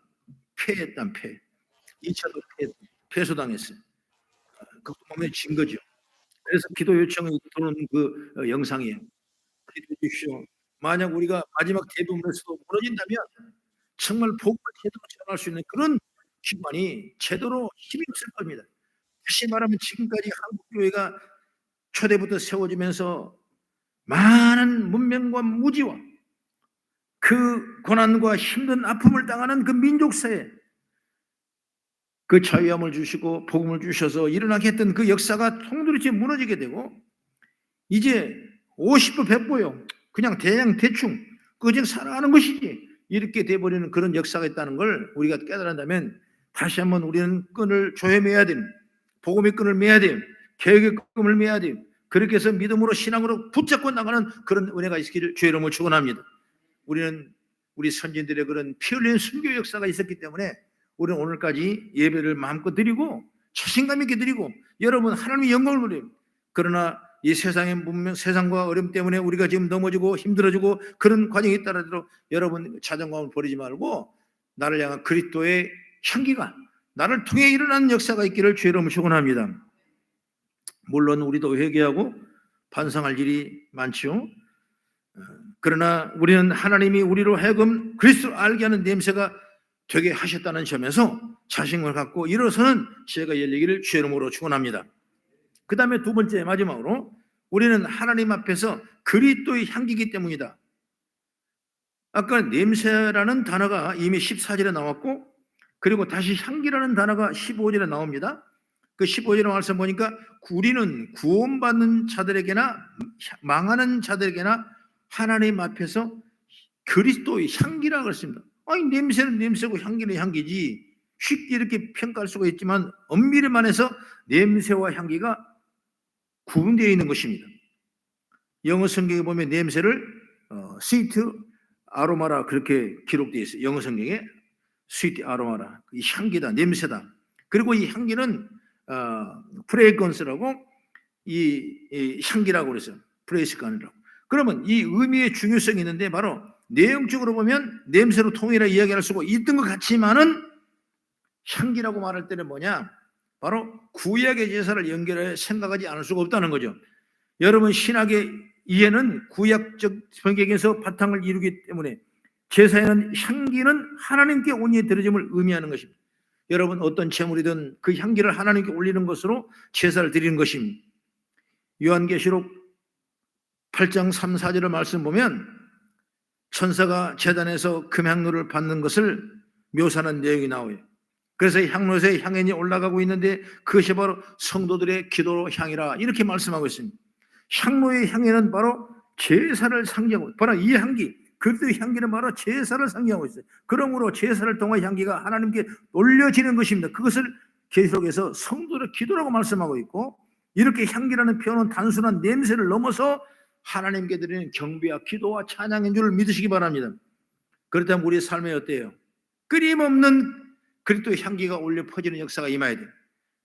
패했단 패, 2차도 패소당했어요. 그 보면 진 거죠. 그래서 기도 요청이 들어오는 그 영상이에요. 기도해 주십시오. 만약 우리가 마지막 대부분에서도 무너진다면 정말 복음을 제대로 전할 수 있는 그런 기관이 제대로 힘이 없을 겁니다. 다시 말하면 지금까지 한국 교회가 초대부터 세워지면서 많은 문명과 무지와 그 고난과 힘든 아픔을 당하는 그 민족사에 그 자유함을 주시고 복음을 주셔서 일어나게 했던 그 역사가 통두리째 무너지게 되고 이제 50보 100보요 그냥 대충 그저 살아가는 것이지 이렇게 돼버리는 그런 역사가 있다는 걸 우리가 깨달은다면 다시 한번 우리는 끈을 조여매야 됩니다. 복음의 끈을 매야 돼요. 개혁의 끈을 매야 돼요. 그렇게 해서 믿음으로 신앙으로 붙잡고 나가는 그런 은혜가 있기를 주의 이름으로 축원합니다. 우리는 우리 선진들의 그런 피 흘린 순교 역사가 있었기 때문에 우리는 오늘까지 예배를 마음껏 드리고 자신감 있게 드리고 여러분 하나님의 영광을 누려요. 그러나 이 세상의 문명, 세상과 어려움 때문에 우리가 지금 넘어지고 힘들어지고 그런 과정이 있다라도 여러분 자존감을 버리지 말고 나를 향한 그리스도의 향기가 나를 통해 일어나는 역사가 있기를 주의 이름으로 축원합니다. 물론 우리도 회개하고 반성할 일이 많죠. 그러나 우리는 하나님이 우리로 하여금 그리스도를 알게 하는 냄새가 되게 하셨다는 점에서 자신감을 갖고 일어서는 지혜가 열리기를 주의 이름으로 축원합니다. 그 다음에 두 번째 마지막으로 우리는 하나님 앞에서 그리스도의 향기이기 때문이다. 아까 냄새라는 단어가 이미 14절에 나왔고 그리고 다시 향기라는 단어가 15절에 나옵니다. 그 15절의 말씀 보니까 우리는 구원받는 자들에게나 망하는 자들에게나 하나님 앞에서 그리스도의 향기라고 했습니다. 아니, 냄새는 냄새고 향기는 향기지. 쉽게 이렇게 평가할 수가 있지만 엄밀히 말해서 냄새와 향기가 구분되어 있는 것입니다. 영어 성경에 보면 냄새를 스위트 아로마라 그렇게 기록되어 있어요. 영어 성경에 스위트 아로마라, 이 향기다, 냄새다. 그리고 이 향기는 프레이건스라고 이 향기라고 그랬어요. 프레이스건이라고. 그러면 이 의미의 중요성이 있는데 바로 내용적으로 보면 냄새로 통일해 이야기할 수가 있던 것 같지만은 향기라고 말할 때는 뭐냐? 바로 구약의 제사를 연결해 생각하지 않을 수가 없다는 거죠. 여러분, 신학의 이해는 구약적 성경에서 바탕을 이루기 때문에 제사에는 향기는 하나님께 온전히 드려짐을 의미하는 것입니다. 여러분, 어떤 제물이든 그 향기를 하나님께 올리는 것으로 제사를 드리는 것입니다. 요한계시록 8장 3, 4절의 말씀 보면 천사가 제단에서 금향로를 받는 것을 묘사하는 내용이 나와요. 그래서 향로에 향연이 올라가고 있는데 그것이 바로 성도들의 기도로 향이라 이렇게 말씀하고 있습니다. 향로의 향연은 바로 제사를 상징하고, 바로 이 향기, 그리스도의 향기는 바로 제사를 상징하고 있어요. 그러므로 제사를 통한 향기가 하나님께 올려지는 것입니다. 그것을 계시록에서 성도의 기도라고 말씀하고 있고, 이렇게 향기라는 표현은 단순한 냄새를 넘어서 하나님께 드리는 경배와 기도와 찬양인 줄 믿으시기 바랍니다. 그렇다면 우리의 삶에 어때요? 끊임없는 그리스도의 향기가 올려 퍼지는 역사가 임해야 돼요.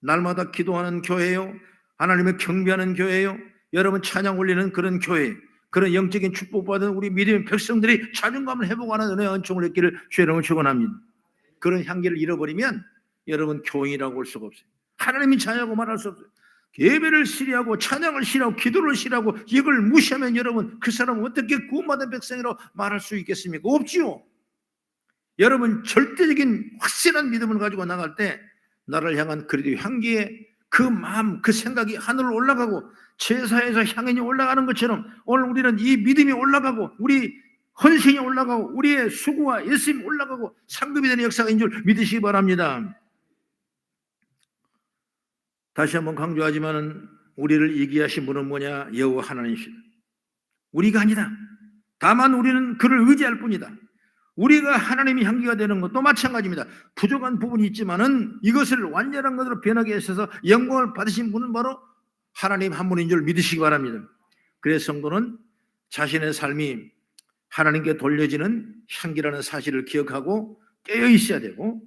날마다 기도하는 교회요, 하나님을 경배하는 교회요, 여러분 찬양 올리는 그런 교회, 그런 영적인 축복받은 우리 믿음의 백성들이 자존감을 회복하는 은혜와 은총을 얻기를 주의 이름으로 축원합니다. 그런 향기를 잃어버리면 여러분 교인이라고 할 수가 없어요. 하나님이 자녀라고 말할 수 없어요. 예배를 싫어하고 찬양을 싫어하고 기도를 싫어하고 이걸 무시하면 여러분 그 사람은 어떻게 구원받은 백성이라고 말할 수 있겠습니까? 없지요. 여러분, 절대적인 확실한 믿음을 가지고 나갈 때 나를 향한 그리스도의 향기에 그 마음, 그 생각이 하늘로 올라가고 제사에서 향연이 올라가는 것처럼 오늘 우리는 이 믿음이 올라가고 우리 헌신이 올라가고 우리의 수고와 열심이 올라가고 상급이 되는 역사가 있는 줄 믿으시기 바랍니다. 다시 한번 강조하지만 우리를 이기게 하신 분은 뭐냐? 여호와 하나님이시다. 우리가 아니다. 다만 우리는 그를 의지할 뿐이다. 우리가 하나님의 향기가 되는 것도 마찬가지입니다. 부족한 부분이 있지만은 이것을 완전한 것으로 변하게 하셔서 영광을 받으신 분은 바로 하나님 한 분인 줄 믿으시기 바랍니다. 그래서 성도는 자신의 삶이 하나님께 돌려지는 향기라는 사실을 기억하고 깨어 있어야 되고,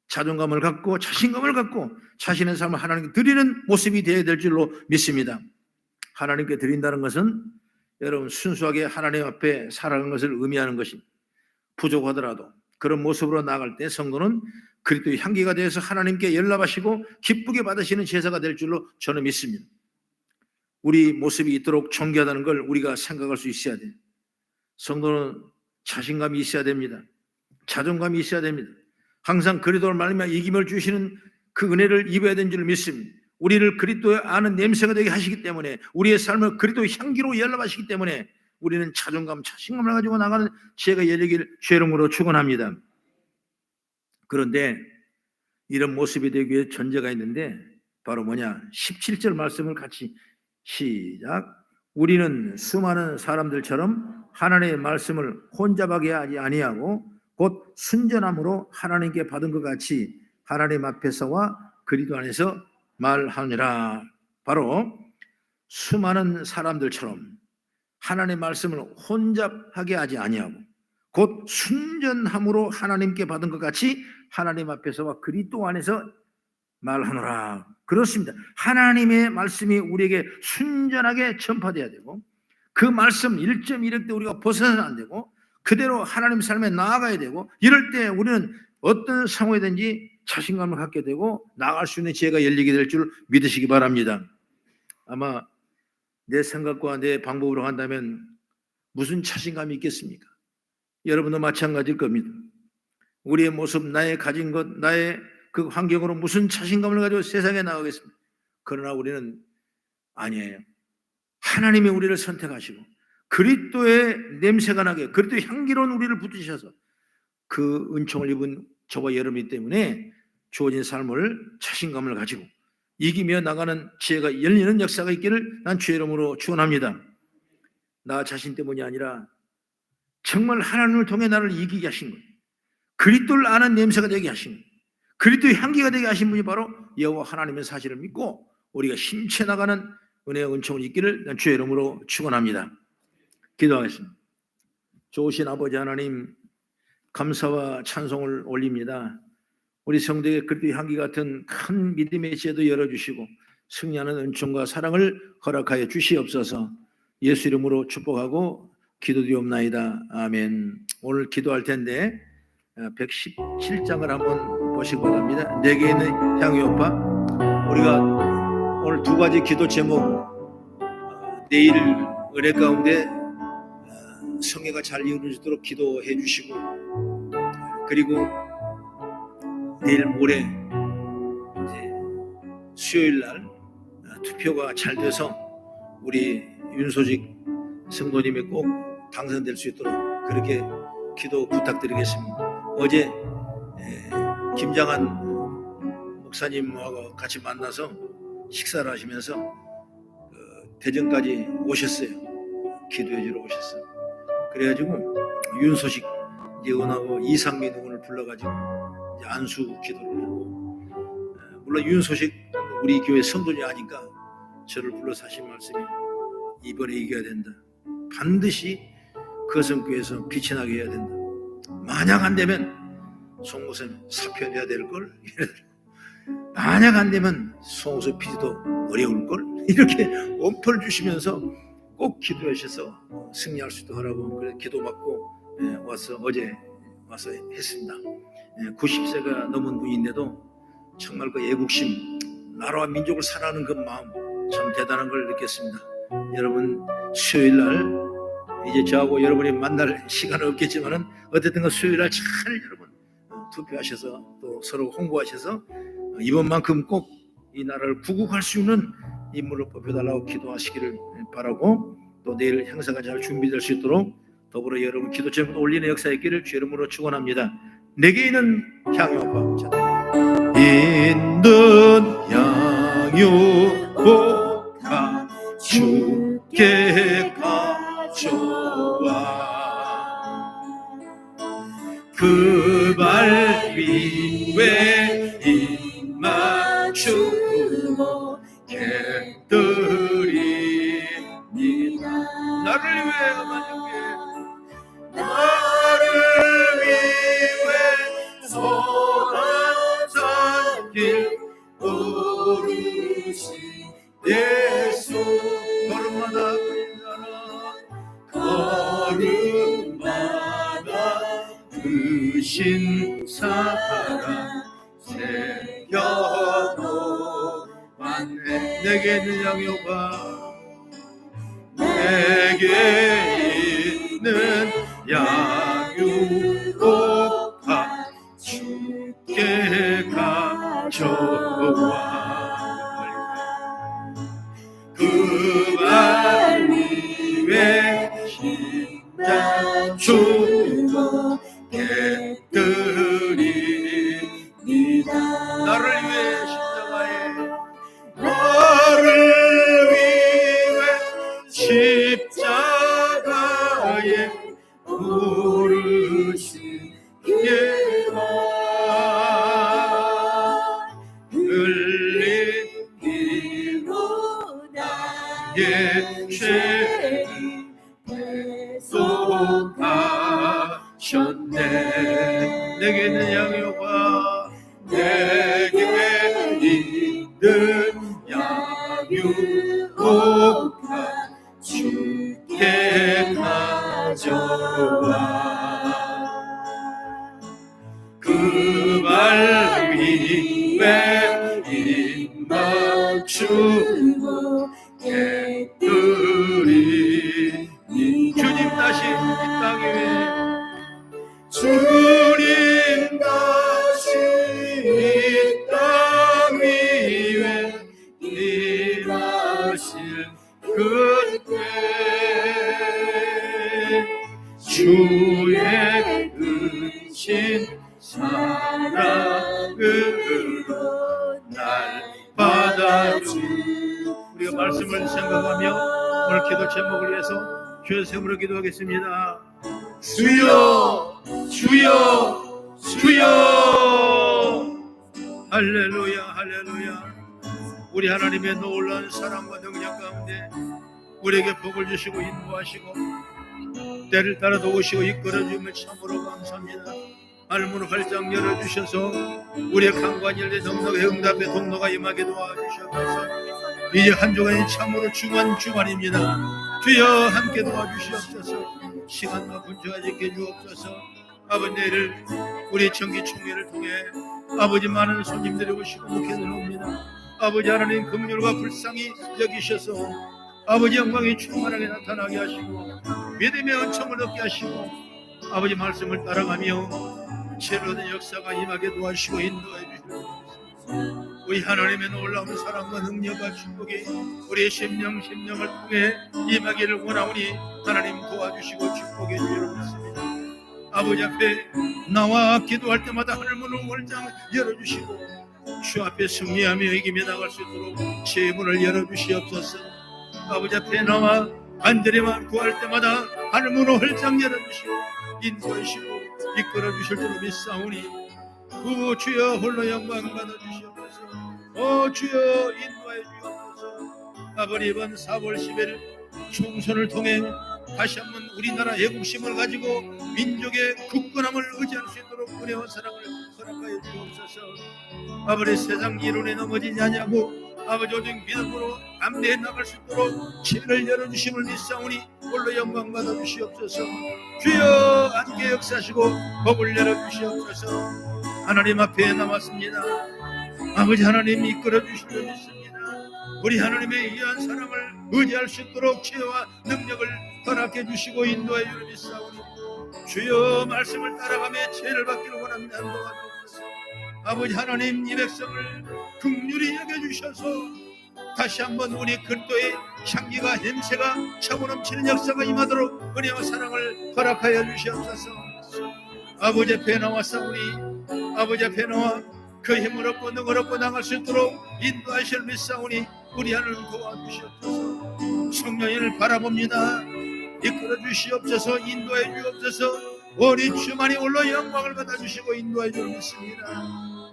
자존감을 갖고 자신감을 갖고 자신의 삶을 하나님께 드리는 모습이 되어야 될 줄로 믿습니다. 하나님께 드린다는 것은 여러분 순수하게 하나님 앞에 살아가는 것을 의미하는 것입니다. 부족하더라도 그런 모습으로 나아갈 때 성도는 그리스도의 향기가 되어서 하나님께 연락하시고 기쁘게 받으시는 제사가 될 줄로 저는 믿습니다. 우리 모습이 있도록 존귀하다는 걸 우리가 생각할 수 있어야 돼요. 성도는 자신감이 있어야 됩니다. 자존감이 있어야 됩니다. 항상 그리스도를 말미암아 이김을 주시는 그 은혜를 입어야 되는 줄 믿습니다. 우리를 그리스도의 아는 냄새가 되게 하시기 때문에, 우리의 삶을 그리스도의 향기로 연락하시기 때문에 우리는 자존감, 자신감을 가지고 나가는 지혜가 열리기를 주의 이름으로 축원합니다. 그런데 이런 모습이 되기 위해 전제가 있는데 바로 뭐냐? 17절 말씀을 같이 시작. 우리는 수많은 사람들처럼 하나님의 말씀을 혼잡하게 하지 아니하고 곧 순전함으로 하나님께 받은 것 같이 하나님 앞에서와 그리스도 안에서 말하느라. 바로 수많은 사람들처럼 하나님의 말씀을 혼잡하게 하지 아니하고 곧 순전함으로 하나님께 받은 것 같이 하나님 앞에서와 그리스도 안에서 말하노라. 그렇습니다. 하나님의 말씀이 우리에게 순전하게 전파돼야 되고, 그 말씀 1.1획 때 우리가 벗어서는 안 되고 그대로 하나님 삶에 나아가야 되고, 이럴 때 우리는 어떤 상황이든지 자신감을 갖게 되고 나아갈 수 있는 지혜가 열리게 될 줄 믿으시기 바랍니다. 아마 내 생각과 내 방법으로 한다면 무슨 자신감이 있겠습니까? 여러분도 마찬가지일 겁니다. 우리의 모습, 나의 가진 것, 나의 그 환경으로 무슨 자신감을 가지고 세상에 나가겠습니까? 그러나 우리는 아니에요. 하나님이 우리를 선택하시고 그리스도의 냄새가 나게, 그리스도의 향기로운 우리를 붙이셔서 그 은총을 입은 저와 여러분이기 때문에 주어진 삶을 자신감을 가지고 이기며 나가는 지혜가 열리는 역사가 있기를 난 주의 이름으로 축원합니다. 나 자신 때문이 아니라 정말 하나님을 통해 나를 이기게 하신 것, 그리스도를 아는 냄새가 되게 하신 것, 그리스도의 향기가 되게 하신 분이 바로 여호와 하나님의 사실을 믿고 우리가 힘채 나가는 은혜와 은총을 있기를 난 주의 이름으로 축원합니다. 기도하겠습니다. 좋으신 아버지 하나님, 감사와 찬송을 올립니다. 우리 성도에게 그리스도의 향기 같은 큰 믿음의 지혜도 열어주시고 승리하는 은총과 사랑을 허락하여 주시옵소서. 예수 이름으로 축복하고 기도드리옵나이다. 아멘. 오늘 기도할 텐데 117장을 한번 보시기 바랍니다. 내게 있는 향유오빠. 우리가 오늘 두 가지 기도 제목, 내일 은혜 가운데 성회가 잘 이루어지도록 기도해 주시고, 그리고 내일 모레 이제 수요일 날 투표가 잘 돼서 우리 윤소직 성도님이 꼭 당선될 수 있도록 그렇게 기도 부탁드리겠습니다. 어제 김장한 목사님하고 같이 만나서 식사를 하시면서 대전까지 오셨어요. 기도해 주러 오셨어요. 그래가지고 윤소식 예언하고 이상민 의원을 불러가지고 이제 안수 기도를 하고, 물론 윤소식 우리 교회 성도이 아니까 저를 불러서 하신 말씀이 이번에 이겨야 된다. 반드시 거성교회에서 빛이 나게 해야 된다. 만약 안 되면 송목사님 사표내야 될걸. 만약 안 되면 송목사 PD도 어려울걸. 이렇게 엄포를 주시면서 꼭 기도하셔서 승리할 수 있도록 하라고 그래서 기도받고 와서 어제 와서 했습니다. 90세가 넘은 분인데도 정말 그 애국심, 나라와 민족을 사랑하는 그 마음 참 대단한 걸 느꼈습니다. 여러분 수요일 날 이제 저하고 여러분이 만날 시간은 없겠지만은 어쨌든 수요일 날 잘 여러분 투표하셔서 또 서로 홍보하셔서 이번만큼 꼭 이 나라를 구국할 수 있는 인물로 뽑혀달라고 기도하시기를 바라고, 또 내일 행사가 잘 준비될 수 있도록 더불어 여러분 기도 제목 올리는 역사에 있기를 주 이름으로 축원합니다. 내게 있는 향유오빠, 있는 향유오빠 주께 가져와 그 발 위에 입 맞추고 개들이니다. 나를 위해 나를 위해 소환한 길 오르신 예수, 걸음마다 걸음마다 크신 사랑 새겨도 만내. 내게 있는 양요가, 내게 있는 양유오빠 주께 가져와 그 발 위에 십자 주고 개들이니다. 나를 위해 십자가에, 나를 위해 십자가에 오르신 예와 흘린 피로 나의 죄를 배속하셨네. 내게 있는 양유가, 내게 있는 양유가 주께 가져와 그 발 위에 입 맞추고 개들이 주님 다시 이 땅 위에, 주님 다시 이 땅 위에 일하실 그때 주의 은신 사랑으로 날 받아 말씀을 생각하며 오늘 기도 제목을 위해서 주의 세움으로 기도하겠습니다. 주여 주여 주여. 할렐루야 할렐루야. 우리 하나님의 놀라운 사랑과 능력 가운데 우리에게 복을 주시고 인도하시고 때를 따라 도우시고 이끌어주심을 참으로 감사합니다. 하늘문을 활짝 열어주셔서 우리의 간관 열대 넉넉의 응답의 통로가 임하게 도와주셔서 이제 한 주간이 참으로 중한 주간입니다. 주여 함께 도와주시옵소서. 시간과 분주가 지켜 주옵소서. 아버지 내일 우리 정기총회를 통해 아버지 많은 손님들이 오시고 목회들 옵니다. 아버지 하나님 긍휼과 불쌍히 여기셔서 아버지 영광이 충만하게 나타나게 하시고 믿음의 은총을 얻게 하시고 아버지 말씀을 따라가며 새로운 역사가 임하게 도와주시고 인도해 주시옵소서. 우리 하나님의 놀라운 사랑과 능력과 축복이 우리의 심령을 통해 임하기를 원하오니 하나님 도와주시고 축복해 주시옵소서. 믿습니다. 아버지 앞에 나와 기도할 때마다 하늘문을 활짝 열어주시고 주 앞에 승리하며 이기며 나갈 수 있도록 제 문을 열어주시옵소서. 아버지 앞에 나와 간절히만 구할 때마다 하늘문을 활짝 열어주시고 인도하시고 이끌어주실 줄로 믿사오니 그 주여 홀로 영광 받아주시옵소서. 주여 인도해 주옵소서. 아버지 이번 4월 10일 총선을 통해 다시 한번 우리나라 애국심을 가지고 민족의 굳건함을 의지할 수 있도록 은혜와 사랑을 허락하여 주옵소서. 아버지 세상 이론에 넘어지지 아니하고 아버지 오직 믿음으로 담대해 나갈 수 있도록 지혜를 열어주심을 믿사오니 홀로 영광 받아주시옵소서. 주여 함께 역사하시고 복을 열어주시옵소서. 하나님 앞에 남았습니다. 아버지 하나님 이끌어주실 줄 믿습니다. 우리 하나님의 귀한 사랑을 의지할 수 있도록 지혜와 능력을 허락해 주시고 인도해 주를 믿사오니 주여 말씀을 따라가며 지혜를 받기를 원합니다. 도와주옵소서. 아버지 하나님 이 백성을 긍휼히 여겨주셔서 다시 한번 우리 그리스도의 향기가 냄새가 차고 넘치는 역사가 임하도록 은혜와 사랑을 허락하여 주시옵소서. 아버지 앞에 나와싸우니 아버지 앞에 나와 그 힘을 얻고 능을 얻고 나갈 수 있도록 인도하실 믿사오니 우리 하나님 도와주시옵소서. 성령님을 바라봅니다. 이끌어 주시옵소서. 인도해 주옵소서. 우리 주만이 홀로 영광을 받아주시고 인도해 주옵 믿습니다.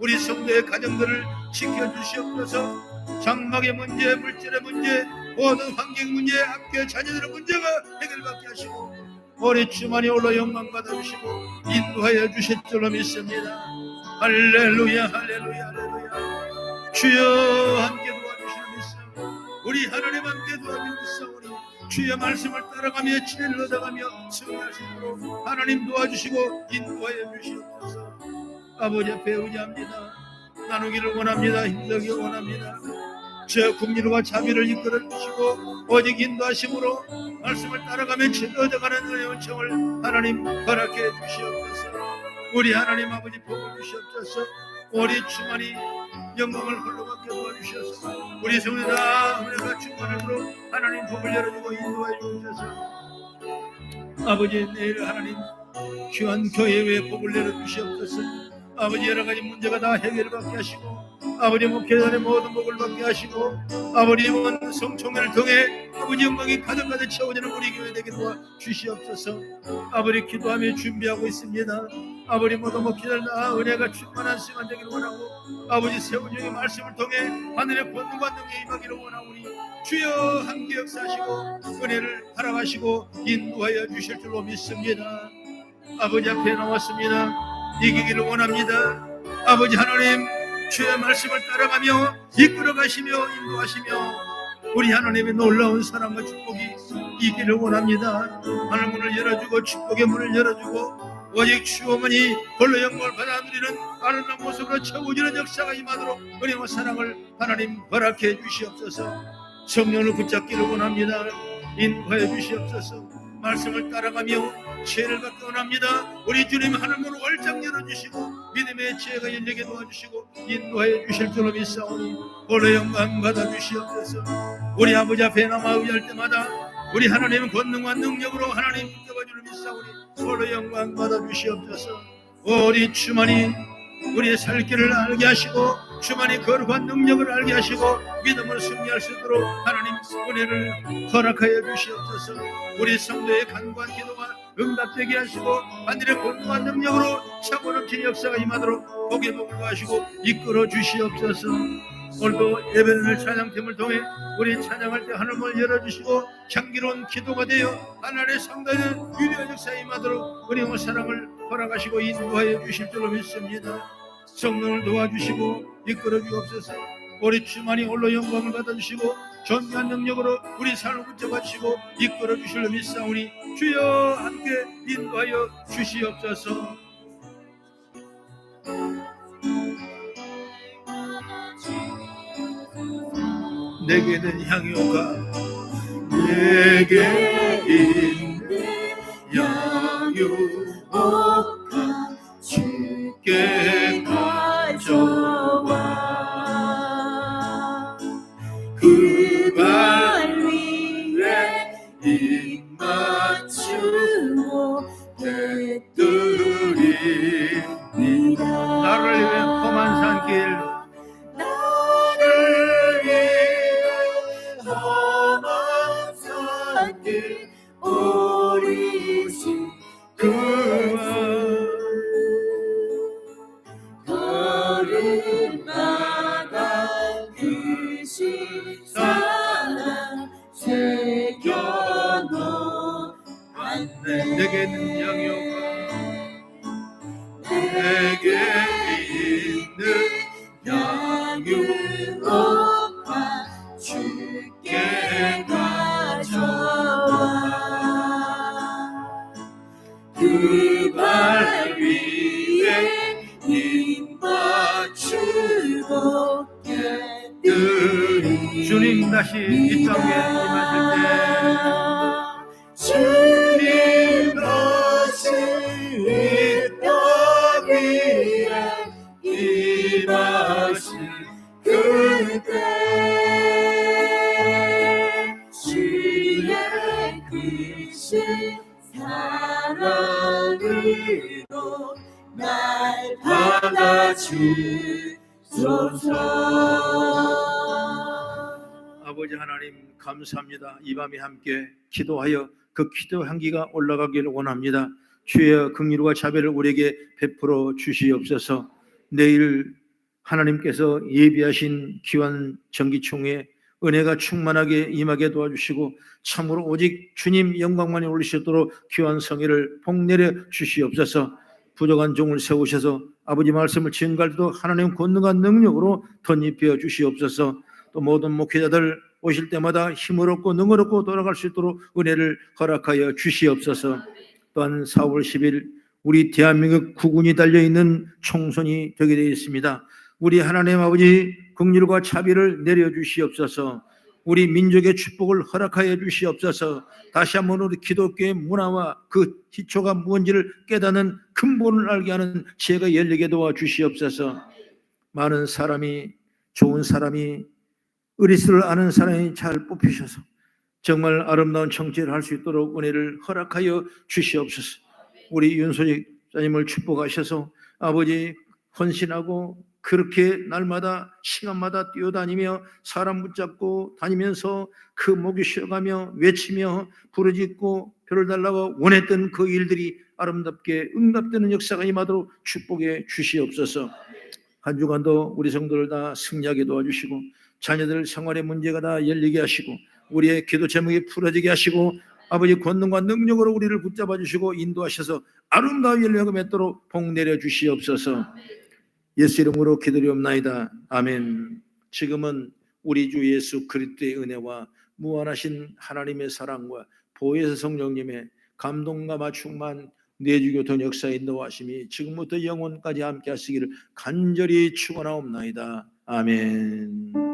우리 성도의 가정들을 지켜주시옵소서. 장막의 문제, 물질의 문제, 모든 환경 문제, 학교 자녀들의 문제가 해결받게 하시고 우리 주만이 홀로 영광 받아주시고 인도하여 주실 줄로 믿습니다. 할렐루야 할렐루야 할렐루야. 주여 함께 도와주시는 믿사오니 우리 하나님 함께 도와주시오니 주의 말씀을 따라가며 지혜를 얻어가며 승리할 수 있도록 하나님 도와주시고 인도하여 주시옵소서. 아버지 앞에 의지합니다. 나누기를 원합니다. 힘들기를 원합니다. 저 긍휼과 자비를 이끌어 주시고 오직 인도하심으로 말씀을 따라가며 지혜를 얻어가는 은혜의 은총을 하나님 허락해 주시옵소서. 우리 하나님 아버지 복을 주시옵소서. 우리 주만이 영광을 홀로 받게 도와주셔서 우리 성도 다 은혜가 충만하도록 하나님 복을 열어주고 인도해 주셔서 아버지 내일 하나님 귀한 교회에 복을 내려주시옵소서. 아버지 여러가지 문제가 다 해결받게 하시고 아버지 목회자의 모든 복을 받게 하시고 아버지 이번 성총회를 통해 아버지 영광이 가득가득 채워지는 우리 교회 되게 도와주시옵소서. 아버지 기도하며 준비하고 있습니다. 아버지 모든 목회자를 다 은혜가 충만한 시간 되기를 원하고 아버지 세운중의 말씀을 통해 하늘의 권능과 능력이 임하기를 원하오니 주여 함께 역사하시고 은혜를 허락하시고 인도하여 주실 줄로 믿습니다. 아버지 앞에 나왔습니다. 이기기를 원합니다. 아버지 하나님 주의 말씀을 따라가며 이끌어 가시며 인도하시며 우리 하나님의 놀라운 사랑과 축복이 이기를 원합니다. 하늘문을 열어주고 축복의 문을 열어주고 오직 주 어머니 홀로 영광을 받아 누리는 아름다운 모습으로 채워지는 역사가 임하도록 은혜와 사랑을 하나님 허락해 주시옵소서. 성령을 붙잡기를 원합니다. 인도해 주시옵소서. 말씀을 따라가며 지혜를 받기 원합니다. 우리 주님 하늘문을 활짝 열어주시고 믿음의 지혜가 열리게 도와주시고 인도하여 주실 줄로 믿사오니 홀로 영광 받아주시옵소서. 우리 아버지 앞에 남아 의지할 때마다 우리 하나님은 권능과 능력으로 하나님 붙잡아 주는 믿사오니 홀로 영광 받아주시옵소서. 우리 주만이 우리의 살 길을 알게 하시고 주만이 거룩한 능력을 알게 하시고 믿음을 승리할 수 있도록 하나님 은혜를 허락하여 주시옵소서. 우리 성도의 간구한 기도가 응답되게 하시고 하늘의 공무한 능력으로 차고 넘치는 역사가 임하도록 복의 복을 더하시고 이끌어 주시옵소서. 오늘도 예배를 찬양팀을 통해 우리 찬양할 때 하늘문을 열어주시고 향기로운 기도가 되어 하나님의 상당한 위대한 역사에 임하도록 은혜와 사랑을 허락하시고 인도하여 주실 줄로 믿습니다. 성령을 도와주시고 이끌어 주옵소서. 우리 주만이 홀로 영광을 받아주시고 전능한 능력으로 우리 삶을 붙잡아주시고 이끌어 주실로 믿사오니 주여 함께 인도하여 주시옵소서. 내게는 향유가 내게 있는 향유가 주께 가져와 그 발 위에 입 맞추고 되돌리리라. 나를 위해 험한 산길 나를 위해 험한 산길 오르신 그와 걸음마다 그 사랑 새겨놓았네. 내게는 양효가 내게 있는 양효가 주께 가져와 그 발 위에 입 맞추고 주님 다시 이 땅에 임하실 때 주님 다시 이 땅 위에 임하실 그때 주의 크신 사랑으로 날 받아주소서. 아버지 하나님 감사합니다. 이 밤에 함께 기도하여 그 기도 향기가 올라가기를 원합니다. 주의 긍휼과 자비를 우리에게 베풀어 주시옵소서. 내일 하나님께서 예비하신 귀한 정기총회 은혜가 충만하게 임하게 도와주시고 참으로 오직 주님 영광만이 올리시도록 귀한 성회를 복내려 주시옵소서. 부족한 종을 세우셔서 아버지 말씀을 증거할 때도 하나님 권능과 능력으로 덧입혀 주시옵소서. 또 모든 목회자들 오실 때마다 힘을 얻고 능을 얻고 돌아갈 수 있도록 은혜를 허락하여 주시옵소서. 또한 4월 10일 우리 대한민국 국군이 달려있는 총선이 되게 되어 있습니다. 우리 하나님 아버지 긍휼과 자비를 내려주시옵소서. 우리 민족의 축복을 허락하여 주시옵소서. 다시 한번 우리 기독교의 문화와 그 기초가 무엇인지를 깨닫는 근본을 알게 하는 지혜가 열리게 도와주시옵소서. 많은 사람이 좋은 사람이 의리스를 아는 사람이 잘 뽑히셔서 정말 아름다운 정치를 할 수 있도록 은혜를 허락하여 주시옵소서. 우리 윤소직 자님을 축복하셔서 아버지 헌신하고 그렇게 날마다 시간마다 뛰어다니며 사람 붙잡고 다니면서 그 목이 쉬어가며 외치며 부르짖고 별을 달라고 원했던 그 일들이 아름답게 응답되는 역사가 임하도록 축복해 주시옵소서. 한 주간도 우리 성도를 다 승리하게 도와주시고 자녀들 생활의 문제가 다 열리게 하시고 우리의 기도 제목이 풀어지게 하시고 아버지 권능과 능력으로 우리를 붙잡아 주시고 인도하셔서 아름다운 열매가 맺도록 복 내려 주시옵소서. 예수 이름으로 기도리옵나이다. 아멘. 지금은 우리 주 예수 그리스도의 은혜와 무한하신 하나님의 사랑과 보혜사 성령님의 감동과 맞춤만 내주교통 역사의 인도하심이 지금부터 영원까지 함께 하시기를 간절히 축원하옵나이다. 아멘.